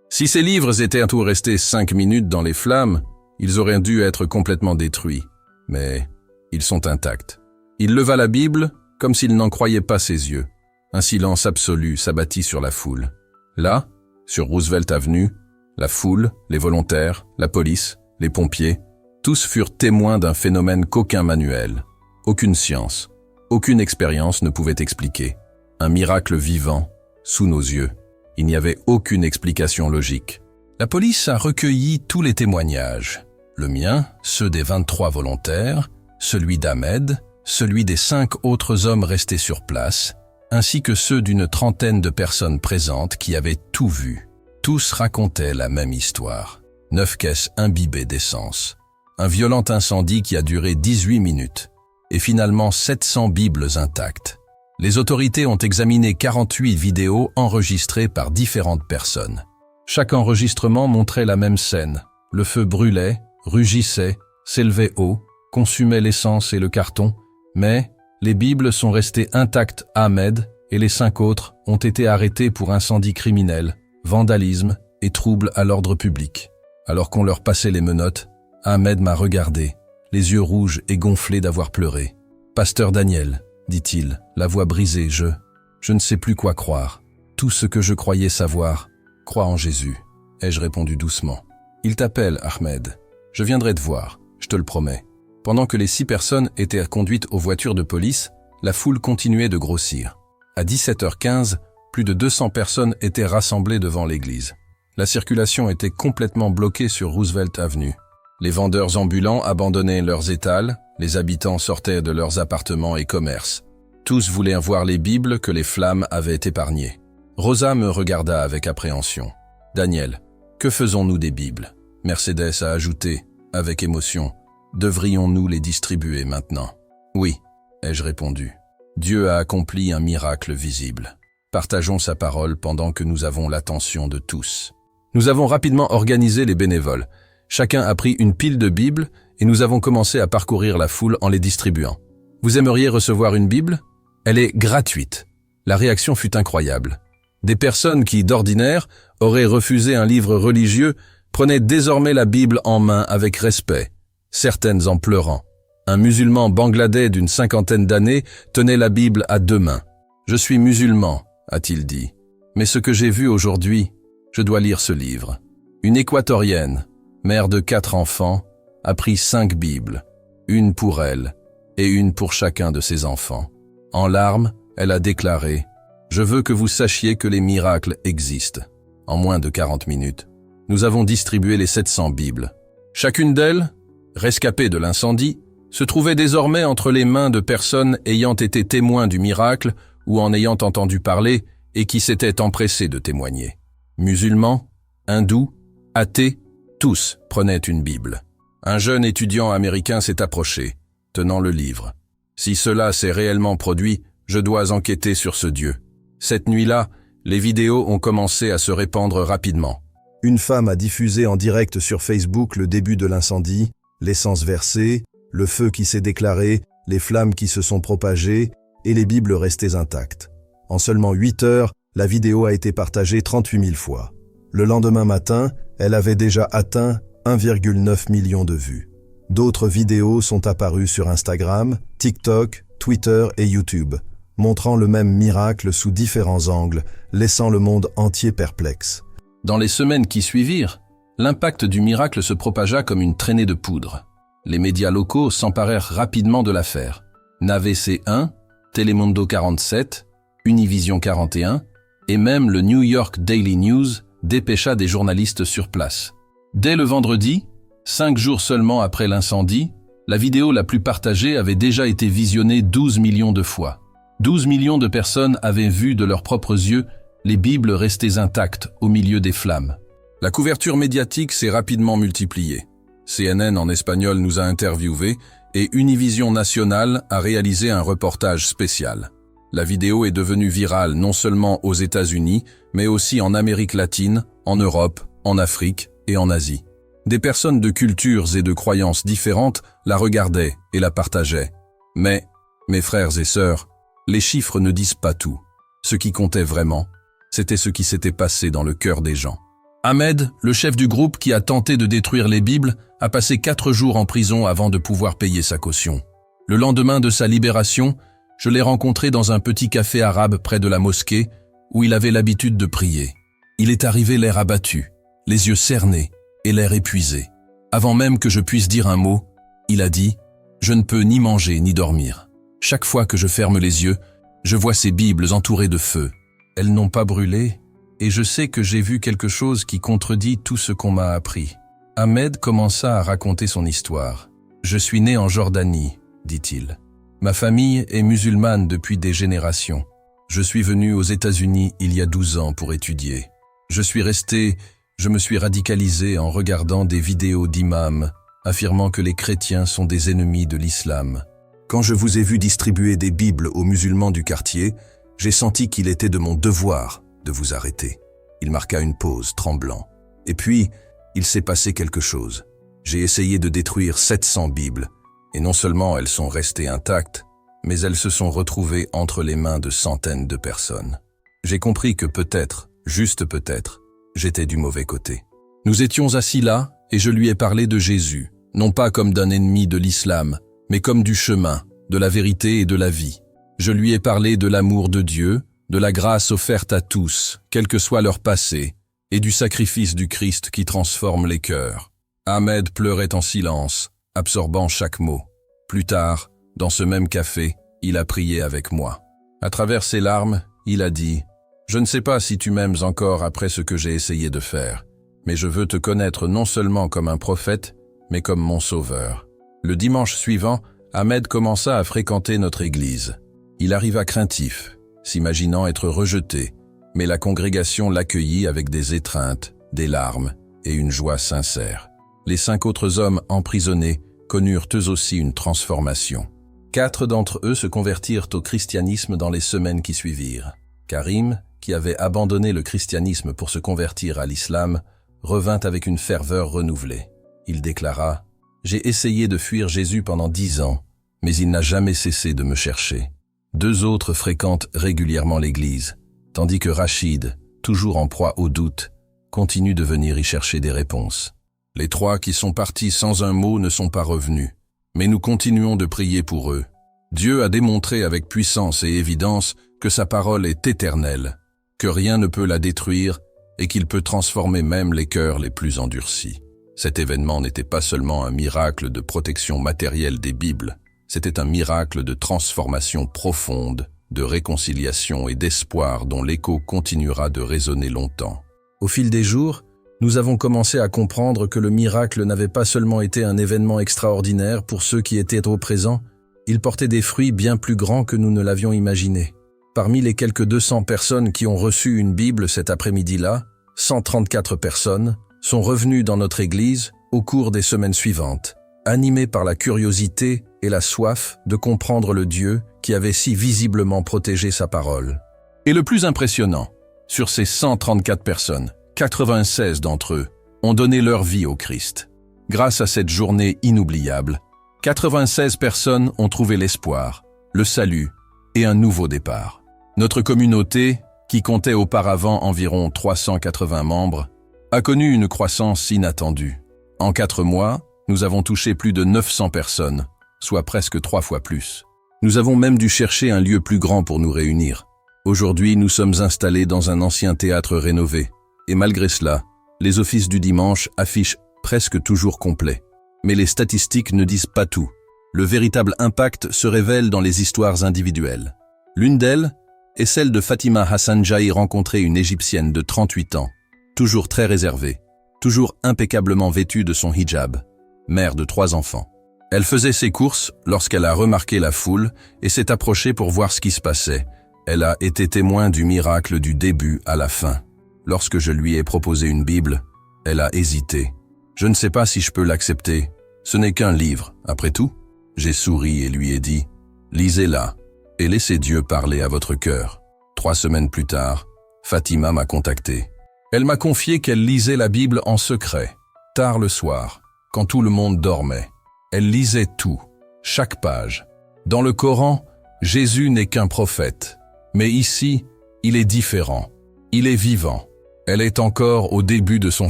Si ces livres étaient tout restés 5 minutes dans les flammes, ils auraient dû être complètement détruits. Mais ils sont intacts. » Il leva la Bible comme s'il n'en croyait pas ses yeux. Un silence absolu s'abattit sur la foule. Là, sur Roosevelt Avenue, la foule, les volontaires, la police, les pompiers, tous furent témoins d'un phénomène qu'aucun manuel, aucune science, aucune expérience ne pouvait expliquer. Un miracle vivant, sous nos yeux. Il n'y avait aucune explication logique. La police a recueilli tous les témoignages. Le mien, ceux des 23 volontaires, celui d'Ahmed, celui des 5 autres hommes restés sur place, ainsi que ceux d'une trentaine de personnes présentes qui avaient tout vu. Tous racontaient la même histoire. 9 caisses imbibées d'essence. Un violent incendie qui a duré 18 minutes. Et finalement 700 Bibles intactes. Les autorités ont examiné 48 vidéos enregistrées par différentes personnes. Chaque enregistrement montrait la même scène. Le feu brûlait, rugissait, s'élevait haut, consumait l'essence et le carton, mais les Bibles sont restées intactes. Ahmed et les 5 autres ont été arrêtés pour incendie criminel, vandalisme et trouble à l'ordre public. Alors qu'on leur passait les menottes, Ahmed m'a regardé, les yeux rouges et gonflés d'avoir pleuré. « Pasteur Daniel, dit-il, la voix brisée, je ne sais plus quoi croire. Tout ce que je croyais savoir, crois en Jésus, ai-je répondu doucement. Il t'appelle, Ahmed. Je viendrai te voir, je te le promets. » Pendant que les 6 personnes étaient conduites aux voitures de police, la foule continuait de grossir. À 17h15, plus de 200 personnes étaient rassemblées devant l'église. La circulation était complètement bloquée sur Roosevelt Avenue. Les vendeurs ambulants abandonnaient leurs étals, les habitants sortaient de leurs appartements et commerces. Tous voulaient voir les Bibles que les flammes avaient épargnées. Rosa me regarda avec appréhension. « Daniel, que faisons-nous des Bibles ?» Mercedes a ajouté, avec émotion. Devrions-nous les distribuer maintenant? Oui, ai-je répondu. Dieu a accompli un miracle visible. Partageons sa parole pendant que nous avons l'attention de tous. Nous avons rapidement organisé les bénévoles. Chacun a pris une pile de Bibles et nous avons commencé à parcourir la foule en les distribuant. Vous aimeriez recevoir une Bible? Elle est gratuite. La réaction fut incroyable. Des personnes qui, d'ordinaire, auraient refusé un livre religieux, prenaient désormais la Bible en main avec respect. Certaines en pleurant. Un musulman bangladais d'une 50aine d'années tenait la Bible à 2 mains. « Je suis musulman », a-t-il dit. « Mais ce que j'ai vu aujourd'hui, je dois lire ce livre. » Une équatorienne, mère de 4 enfants, a pris 5 Bibles, une pour elle et une pour chacun de ses enfants. En larmes, elle a déclaré « Je veux que vous sachiez que les miracles existent. » En moins de 40 minutes, nous avons distribué les 700 Bibles. Chacune d'elles, rescapée de l'incendie, se trouvait désormais entre les mains de personnes ayant été témoins du miracle ou en ayant entendu parler et qui s'étaient empressés de témoigner. Musulmans, hindous, athées, tous prenaient une Bible. Un jeune étudiant américain s'est approché, tenant le livre. Si cela s'est réellement produit, je dois enquêter sur ce Dieu. Cette nuit-là, les vidéos ont commencé à se répandre rapidement. Une femme a diffusé en direct sur Facebook le début de l'incendie, l'essence versée, le feu qui s'est déclaré, les flammes qui se sont propagées et les Bibles restées intactes. En seulement 8 heures, la vidéo a été partagée 38 000 fois. Le lendemain matin, elle avait déjà atteint 1,9 million de vues. D'autres vidéos sont apparues sur Instagram, TikTok, Twitter et YouTube, montrant le même miracle sous différents angles, laissant le monde entier perplexe. Dans les semaines qui suivirent, l'impact du miracle se propagea comme une traînée de poudre. Les médias locaux s'emparèrent rapidement de l'affaire. NAVC 1, Telemundo 47, Univision 41 et même le New York Daily News dépêcha des journalistes sur place. Dès le vendredi, 5 jours seulement après l'incendie, la vidéo la plus partagée avait déjà été visionnée 12 millions de fois. 12 millions de personnes avaient vu de leurs propres yeux les Bibles restées intactes au milieu des flammes. La couverture médiatique s'est rapidement multipliée. CNN en espagnol nous a interviewés et Univision Nacional a réalisé un reportage spécial. La vidéo est devenue virale non seulement aux États-Unis, mais aussi en Amérique latine, en Europe, en Afrique et en Asie. Des personnes de cultures et de croyances différentes la regardaient et la partageaient. Mais, mes frères et sœurs, les chiffres ne disent pas tout. Ce qui comptait vraiment, c'était ce qui s'était passé dans le cœur des gens. Ahmed, le chef du groupe qui a tenté de détruire les Bibles, a passé 4 jours en prison avant de pouvoir payer sa caution. Le lendemain de sa libération, je l'ai rencontré dans un petit café arabe près de la mosquée où il avait l'habitude de prier. Il est arrivé l'air abattu, les yeux cernés et l'air épuisé. Avant même que je puisse dire un mot, il a dit « Je ne peux ni manger ni dormir. Chaque fois que je ferme les yeux, je vois ces Bibles entourées de feu. Elles n'ont pas brûlé et je sais que j'ai vu quelque chose qui contredit tout ce qu'on m'a appris. » Ahmed commença à raconter son histoire. « Je suis né en Jordanie, dit-il. Ma famille est musulmane depuis des générations. Je suis venu aux États-Unis il y a 12 ans pour étudier. Je me suis radicalisé en regardant des vidéos d'imams affirmant que les chrétiens sont des ennemis de l'islam. Quand je vous ai vu distribuer des Bibles aux musulmans du quartier, j'ai senti qu'il était de mon devoir de vous arrêter. » Il marqua une pause, tremblant. « Et puis, il s'est passé quelque chose. J'ai essayé de détruire 700 Bibles, et non seulement elles sont restées intactes, mais elles se sont retrouvées entre les mains de centaines de personnes. J'ai compris que peut-être, juste peut-être, j'étais du mauvais côté. Nous étions assis là, et je lui ai parlé de Jésus, non pas comme d'un ennemi de l'islam, mais comme du chemin, de la vérité et de la vie. Je lui ai parlé de l'amour de Dieu, de la grâce offerte à tous, quel que soit leur passé, et du sacrifice du Christ qui transforme les cœurs. Ahmed pleurait en silence, absorbant chaque mot. Plus tard, dans ce même café, il a prié avec moi. À travers ses larmes, il a dit « Je ne sais pas si tu m'aimes encore après ce que j'ai essayé de faire, mais je veux te connaître non seulement comme un prophète, mais comme mon sauveur. » Le dimanche suivant, Ahmed commença à fréquenter notre église. Il arriva craintif, s'imaginant être rejeté, mais la congrégation l'accueillit avec des étreintes, des larmes et une joie sincère. Les 5 autres hommes emprisonnés connurent eux aussi une transformation. 4 d'entre eux se convertirent au christianisme dans les semaines qui suivirent. Karim, qui avait abandonné le christianisme pour se convertir à l'islam, revint avec une ferveur renouvelée. Il déclara « J'ai essayé de fuir Jésus pendant 10 ans, mais il n'a jamais cessé de me chercher. » 2 autres fréquentent régulièrement l'église, tandis que Rachid, toujours en proie au doute, continue de venir y chercher des réponses. Les 3 qui sont partis sans un mot ne sont pas revenus, mais nous continuons de prier pour eux. Dieu a démontré avec puissance et évidence que sa parole est éternelle, que rien ne peut la détruire et qu'il peut transformer même les cœurs les plus endurcis. Cet événement n'était pas seulement un miracle de protection matérielle des Bibles, c'était un miracle de transformation profonde, de réconciliation et d'espoir dont l'écho continuera de résonner longtemps. Au fil des jours, nous avons commencé à comprendre que le miracle n'avait pas seulement été un événement extraordinaire pour ceux qui étaient au présent, il portait des fruits bien plus grands que nous ne l'avions imaginé. Parmi les quelques 200 personnes qui ont reçu une Bible cet après-midi-là, 134 personnes sont revenues dans notre église au cours des semaines suivantes, animées par la curiosité et la soif de comprendre le Dieu qui avait si visiblement protégé sa parole. Et le plus impressionnant, sur ces 134 personnes, 96 d'entre eux ont donné leur vie au Christ. Grâce à cette journée inoubliable, 96 personnes ont trouvé l'espoir, le salut et un nouveau départ. Notre communauté, qui comptait auparavant environ 380 membres, a connu une croissance inattendue. En 4 mois, Nous avons touché plus de 900 personnes, soit presque 3 fois plus. Nous avons même dû chercher un lieu plus grand pour nous réunir. Aujourd'hui, nous sommes installés dans un ancien théâtre rénové. Et malgré cela, les offices du dimanche affichent presque toujours complets. Mais les statistiques ne disent pas tout. Le véritable impact se révèle dans les histoires individuelles. L'une d'elles est celle de Fatima Hassan Jahi, rencontrée une Égyptienne de 38 ans, toujours très réservée, toujours impeccablement vêtue de son hijab, mère de 3 enfants. Elle faisait ses courses lorsqu'elle a remarqué la foule et s'est approchée pour voir ce qui se passait. Elle a été témoin du miracle du début à la fin. Lorsque je lui ai proposé une Bible, elle a hésité. Je ne sais pas si je peux l'accepter. Ce n'est qu'un livre, après tout. J'ai souri et lui ai dit, lisez-la et laissez Dieu parler à votre cœur. 3 semaines plus tard, Fatima m'a contacté. Elle m'a confié qu'elle lisait la Bible en secret, tard le soir, quand tout le monde dormait. Elle lisait tout, chaque page. Dans le Coran, Jésus n'est qu'un prophète. Mais ici, il est différent. Il est vivant. Elle est encore au début de son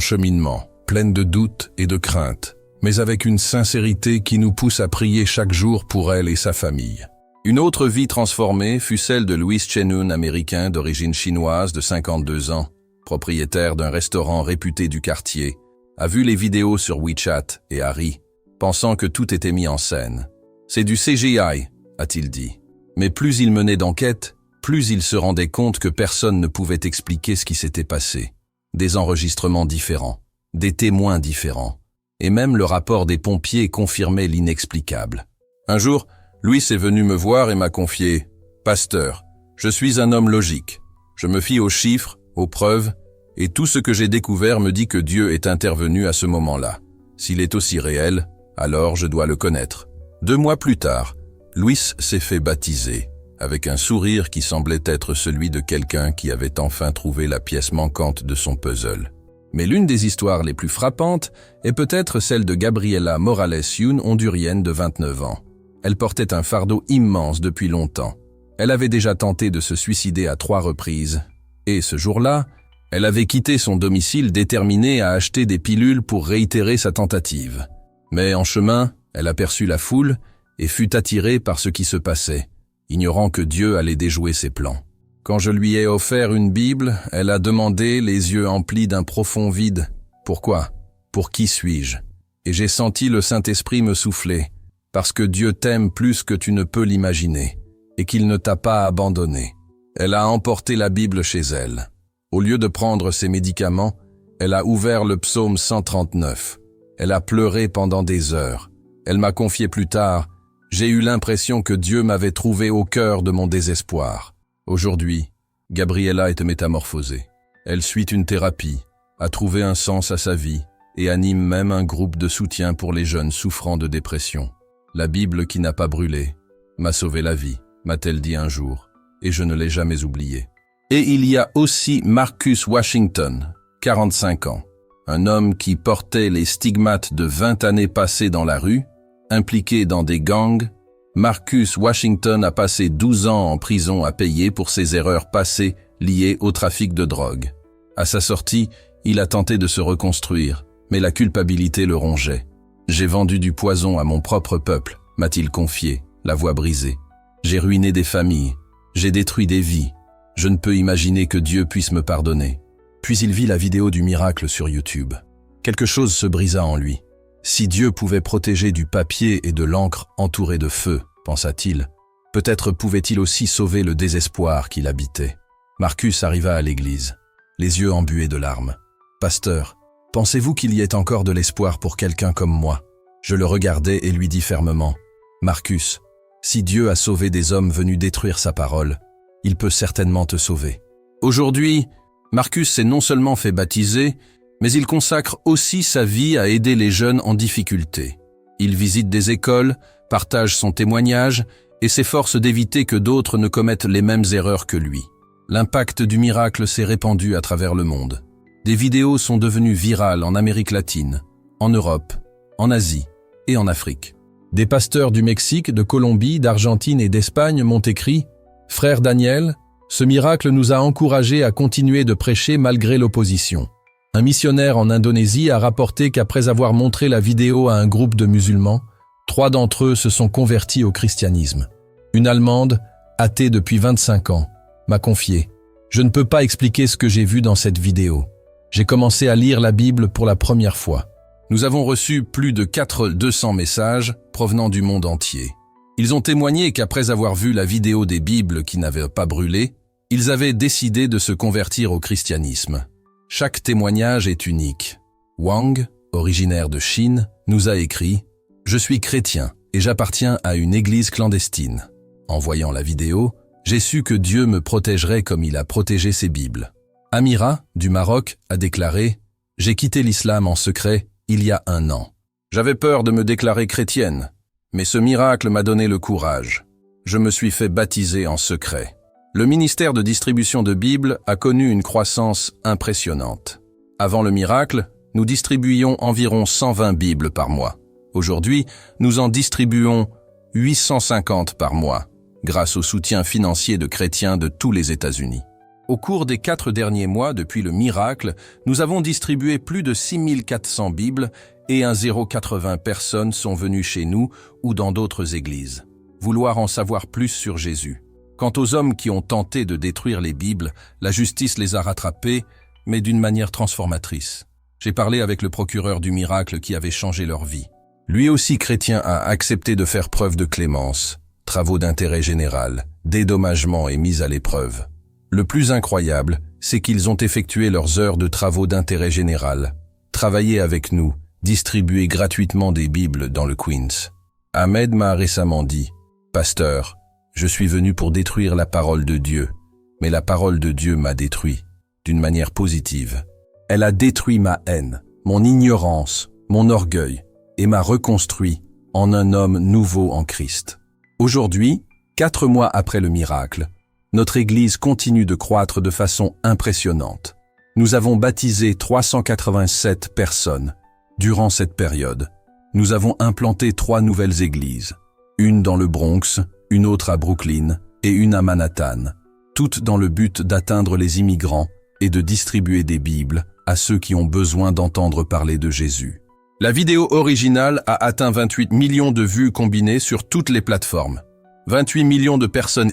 cheminement, pleine de doutes et de craintes, mais avec une sincérité qui nous pousse à prier chaque jour pour elle et sa famille. Une autre vie transformée fut celle de Louis Chenun, américain d'origine chinoise de 52 ans, propriétaire d'un restaurant réputé du quartier, a vu les vidéos sur WeChat et a ri, pensant que tout était mis en scène. C'est du CGI, a-t-il dit. Mais plus il menait d'enquête, plus il se rendait compte que personne ne pouvait expliquer ce qui s'était passé. Des enregistrements différents, des témoins différents, et même le rapport des pompiers confirmait l'inexplicable. Un jour, Louis est venu me voir et m'a confié « Pasteur, je suis un homme logique. Je me fie aux chiffres, aux preuves, et tout ce que j'ai découvert me dit que Dieu est intervenu à ce moment-là. S'il est aussi réel, alors je dois le connaître. » 2 mois plus tard, Louis s'est fait baptiser, avec un sourire qui semblait être celui de quelqu'un qui avait enfin trouvé la pièce manquante de son puzzle. Mais l'une des histoires les plus frappantes est peut-être celle de Gabriela Morales Youn, hondurienne de 29 ans. Elle portait un fardeau immense depuis longtemps. Elle avait déjà tenté de se suicider à 3 reprises. Et ce jour-là, elle avait quitté son domicile déterminée à acheter des pilules pour réitérer sa tentative. Mais en chemin, elle aperçut la foule et fut attirée par ce qui se passait, ignorant que Dieu allait déjouer ses plans. Quand je lui ai offert une Bible, elle a demandé, les yeux emplis d'un profond vide. « Pourquoi ? Pour qui suis-je » Et j'ai senti le Saint-Esprit me souffler, parce que Dieu t'aime plus que tu ne peux l'imaginer, et qu'il ne t'a pas abandonné. Elle a emporté la Bible chez elle. Au lieu de prendre ses médicaments, elle a ouvert le psaume 139. Elle a pleuré pendant des heures. Elle m'a confié plus tard, « J'ai eu l'impression que Dieu m'avait trouvé au cœur de mon désespoir. » Aujourd'hui, Gabriela est métamorphosée. Elle suit une thérapie, a trouvé un sens à sa vie et anime même un groupe de soutien pour les jeunes souffrant de dépression. La Bible qui n'a pas brûlé m'a sauvé la vie, m'a-t-elle dit un jour, et je ne l'ai jamais oublié. Et il y a aussi Marcus Washington, 45 ans, un homme qui portait les stigmates de 20 années passées dans la rue, impliqué dans des gangs. Marcus Washington a passé 12 ans en prison à payer pour ses erreurs passées liées au trafic de drogue. À sa sortie, il a tenté de se reconstruire, mais la culpabilité le rongeait. « J'ai vendu du poison à mon propre peuple », m'a-t-il confié, la voix brisée. « J'ai ruiné des familles, j'ai détruit des vies. Je ne peux imaginer que Dieu puisse me pardonner. » Puis il vit la vidéo du miracle sur YouTube. Quelque chose se brisa en lui. Si Dieu pouvait protéger du papier et de l'encre entourée de feu, pensa-t-il, peut-être pouvait-il aussi sauver le désespoir qu'il habitait. Marcus arriva à l'église, les yeux embués de larmes. « Pasteur, pensez-vous qu'il y ait encore de l'espoir pour quelqu'un comme moi ?» Je le regardai et lui dis fermement, « Marcus, si Dieu a sauvé des hommes venus détruire sa parole, il peut certainement te sauver. » Aujourd'hui, Marcus s'est non seulement fait baptiser, mais il consacre aussi sa vie à aider les jeunes en difficulté. Il visite des écoles, partage son témoignage et s'efforce d'éviter que d'autres ne commettent les mêmes erreurs que lui. L'impact du miracle s'est répandu à travers le monde. Des vidéos sont devenues virales en Amérique latine, en Europe, en Asie et en Afrique. Des pasteurs du Mexique, de Colombie, d'Argentine et d'Espagne m'ont écrit « Frère Daniel, ce miracle nous a encouragés à continuer de prêcher malgré l'opposition. Un missionnaire en Indonésie a rapporté qu'après avoir montré la vidéo à un groupe de musulmans, 3 d'entre eux se sont convertis au christianisme. Une Allemande, athée depuis 25 ans, m'a confié « Je ne peux pas expliquer ce que j'ai vu dans cette vidéo. J'ai commencé à lire la Bible pour la première fois. » Nous avons reçu plus de 200 messages provenant du monde entier. Ils ont témoigné qu'après avoir vu la vidéo des Bibles qui n'avaient pas brûlé, ils avaient décidé de se convertir au christianisme. Chaque témoignage est unique. Wang, originaire de Chine, nous a écrit « Je suis chrétien et j'appartiens à une église clandestine. En voyant la vidéo, j'ai su que Dieu me protégerait comme il a protégé ses Bibles. » Amira, du Maroc, a déclaré « J'ai quitté l'islam en secret il y a 1 an. J'avais peur de me déclarer chrétienne, mais ce miracle m'a donné le courage. Je me suis fait baptiser en secret. » Le ministère de distribution de Bibles a connu une croissance impressionnante. Avant le miracle, nous distribuions environ 120 Bibles par mois. Aujourd'hui, nous en distribuons 850 par mois, grâce au soutien financier de chrétiens de tous les États-Unis. Au cours des 4 derniers mois depuis le miracle, nous avons distribué plus de 6400 Bibles et 80 personnes sont venues chez nous ou dans d'autres églises. Vouloir en savoir plus sur Jésus. Quant aux hommes qui ont tenté de détruire les Bibles, la justice les a rattrapés, mais d'une manière transformatrice. J'ai parlé avec le procureur du miracle qui avait changé leur vie. Lui aussi chrétien a accepté de faire preuve de clémence, travaux d'intérêt général, dédommagement et mise à l'épreuve. Le plus incroyable, c'est qu'ils ont effectué leurs heures de travaux d'intérêt général, travaillé avec nous, distribué gratuitement des Bibles dans le Queens. Ahmed m'a récemment dit « Pasteur, je suis venu pour détruire la parole de Dieu, mais la parole de Dieu m'a détruit, d'une manière positive. Elle a détruit ma haine, mon ignorance, mon orgueil, et m'a reconstruit en un homme nouveau en Christ. » Aujourd'hui, 4 mois après le miracle, notre Église continue de croître de façon impressionnante. Nous avons baptisé 387 personnes. Durant cette période, nous avons implanté 3 nouvelles églises, une dans le Bronx, une autre à Brooklyn et une à Manhattan, toutes dans le but d'atteindre les immigrants et de distribuer des Bibles à ceux qui ont besoin d'entendre parler de Jésus. La vidéo originale a atteint 28 millions de vues combinées sur toutes les plateformes. 28 millions de personnes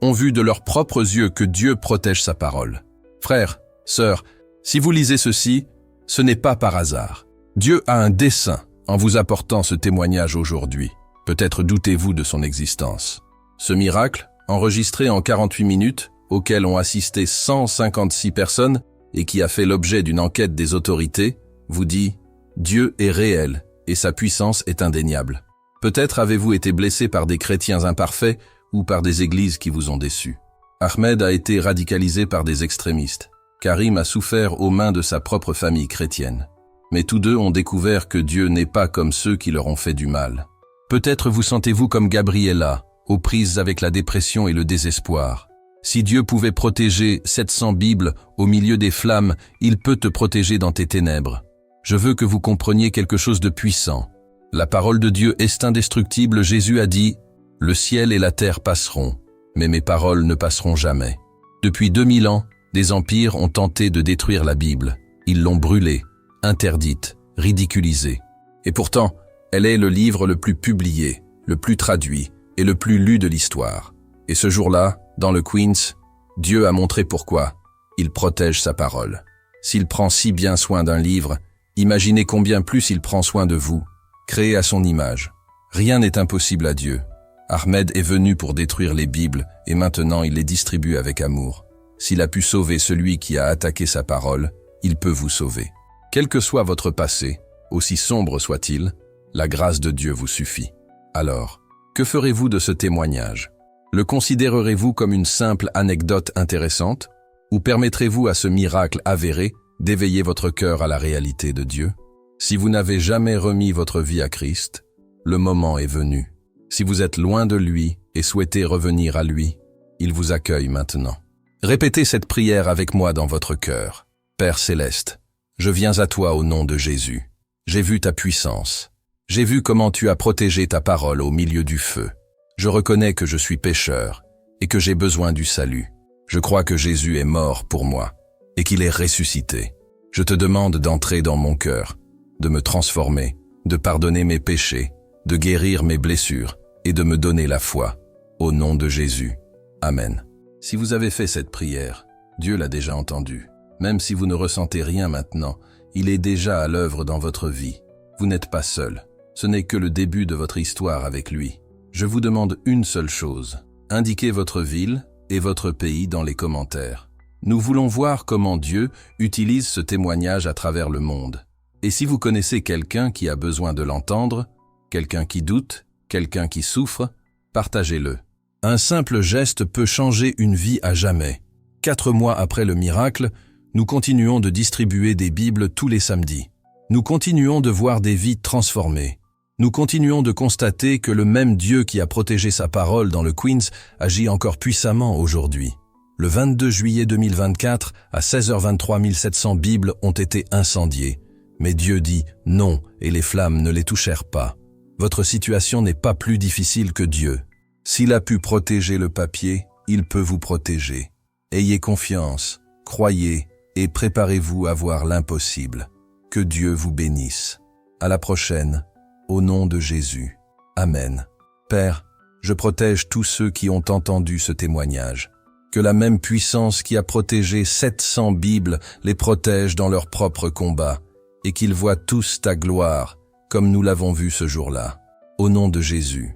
ont vu de leurs propres yeux que Dieu protège sa parole. Frères, sœurs, si vous lisez ceci, ce n'est pas par hasard. Dieu a un dessein en vous apportant ce témoignage aujourd'hui. Peut-être doutez-vous de son existence. Ce miracle, enregistré en 48 minutes, auquel ont assisté 156 personnes et qui a fait l'objet d'une enquête des autorités, vous dit « Dieu est réel et sa puissance est indéniable ». Peut-être avez-vous été blessé par des chrétiens imparfaits ou par des églises qui vous ont déçu. Ahmed a été radicalisé par des extrémistes. Karim a souffert aux mains de sa propre famille chrétienne. Mais tous deux ont découvert que Dieu n'est pas comme ceux qui leur ont fait du mal. Peut-être vous sentez-vous comme Gabriella, aux prises avec la dépression et le désespoir. Si Dieu pouvait protéger 700 Bibles au milieu des flammes, il peut te protéger dans tes ténèbres. Je veux que vous compreniez quelque chose de puissant. La parole de Dieu est indestructible. Jésus a dit « Le ciel et la terre passeront, mais mes paroles ne passeront jamais. » Depuis 2000 ans, des empires ont tenté de détruire la Bible. Ils l'ont brûlée, interdite, ridiculisée. Et pourtant, elle est le livre le plus publié, le plus traduit et le plus lu de l'histoire. Et ce jour-là, dans le Queens, Dieu a montré pourquoi. Il protège sa parole. S'il prend si bien soin d'un livre, imaginez combien plus il prend soin de vous, créé à son image. Rien n'est impossible à Dieu. Ahmed est venu pour détruire les Bibles et maintenant il les distribue avec amour. S'il a pu sauver celui qui a attaqué sa parole, il peut vous sauver. Quel que soit votre passé, aussi sombre soit-il, la grâce de Dieu vous suffit. Alors, que ferez-vous de ce témoignage? Le considérerez-vous comme une simple anecdote intéressante? Ou permettrez-vous à ce miracle avéré d'éveiller votre cœur à la réalité de Dieu? Si vous n'avez jamais remis votre vie à Christ, le moment est venu. Si vous êtes loin de lui et souhaitez revenir à lui, il vous accueille maintenant. Répétez cette prière avec moi dans votre cœur. Père céleste, je viens à toi au nom de Jésus. J'ai vu ta puissance. J'ai vu comment tu as protégé ta parole au milieu du feu. Je reconnais que je suis pécheur et que j'ai besoin du salut. Je crois que Jésus est mort pour moi et qu'il est ressuscité. Je te demande d'entrer dans mon cœur, de me transformer, de pardonner mes péchés, de guérir mes blessures et de me donner la foi. Au nom de Jésus. Amen. Si vous avez fait cette prière, Dieu l'a déjà entendue. Même si vous ne ressentez rien maintenant, il est déjà à l'œuvre dans votre vie. Vous n'êtes pas seul. Ce n'est que le début de votre histoire avec lui. Je vous demande une seule chose. Indiquez votre ville et votre pays dans les commentaires. Nous voulons voir comment Dieu utilise ce témoignage à travers le monde. Et si vous connaissez quelqu'un qui a besoin de l'entendre, quelqu'un qui doute, quelqu'un qui souffre, partagez-le. Un simple geste peut changer une vie à jamais. 4 mois après le miracle, nous continuons de distribuer des Bibles tous les samedis. Nous continuons de voir des vies transformées. Nous continuons de constater que le même Dieu qui a protégé sa parole dans le Queens agit encore puissamment aujourd'hui. Le 22 juillet 2024, à 16h23, 1700 Bibles ont été incendiées. Mais Dieu dit non et les flammes ne les touchèrent pas. Votre situation n'est pas plus difficile que Dieu. S'il a pu protéger le papier, il peut vous protéger. Ayez confiance, croyez et préparez-vous à voir l'impossible. Que Dieu vous bénisse. À la prochaine, au nom de Jésus. Amen. Père, je protège tous ceux qui ont entendu ce témoignage. Que la même puissance qui a protégé 700 Bibles les protège dans leur propre combat et qu'ils voient tous ta gloire, comme nous l'avons vu ce jour-là. Au nom de Jésus.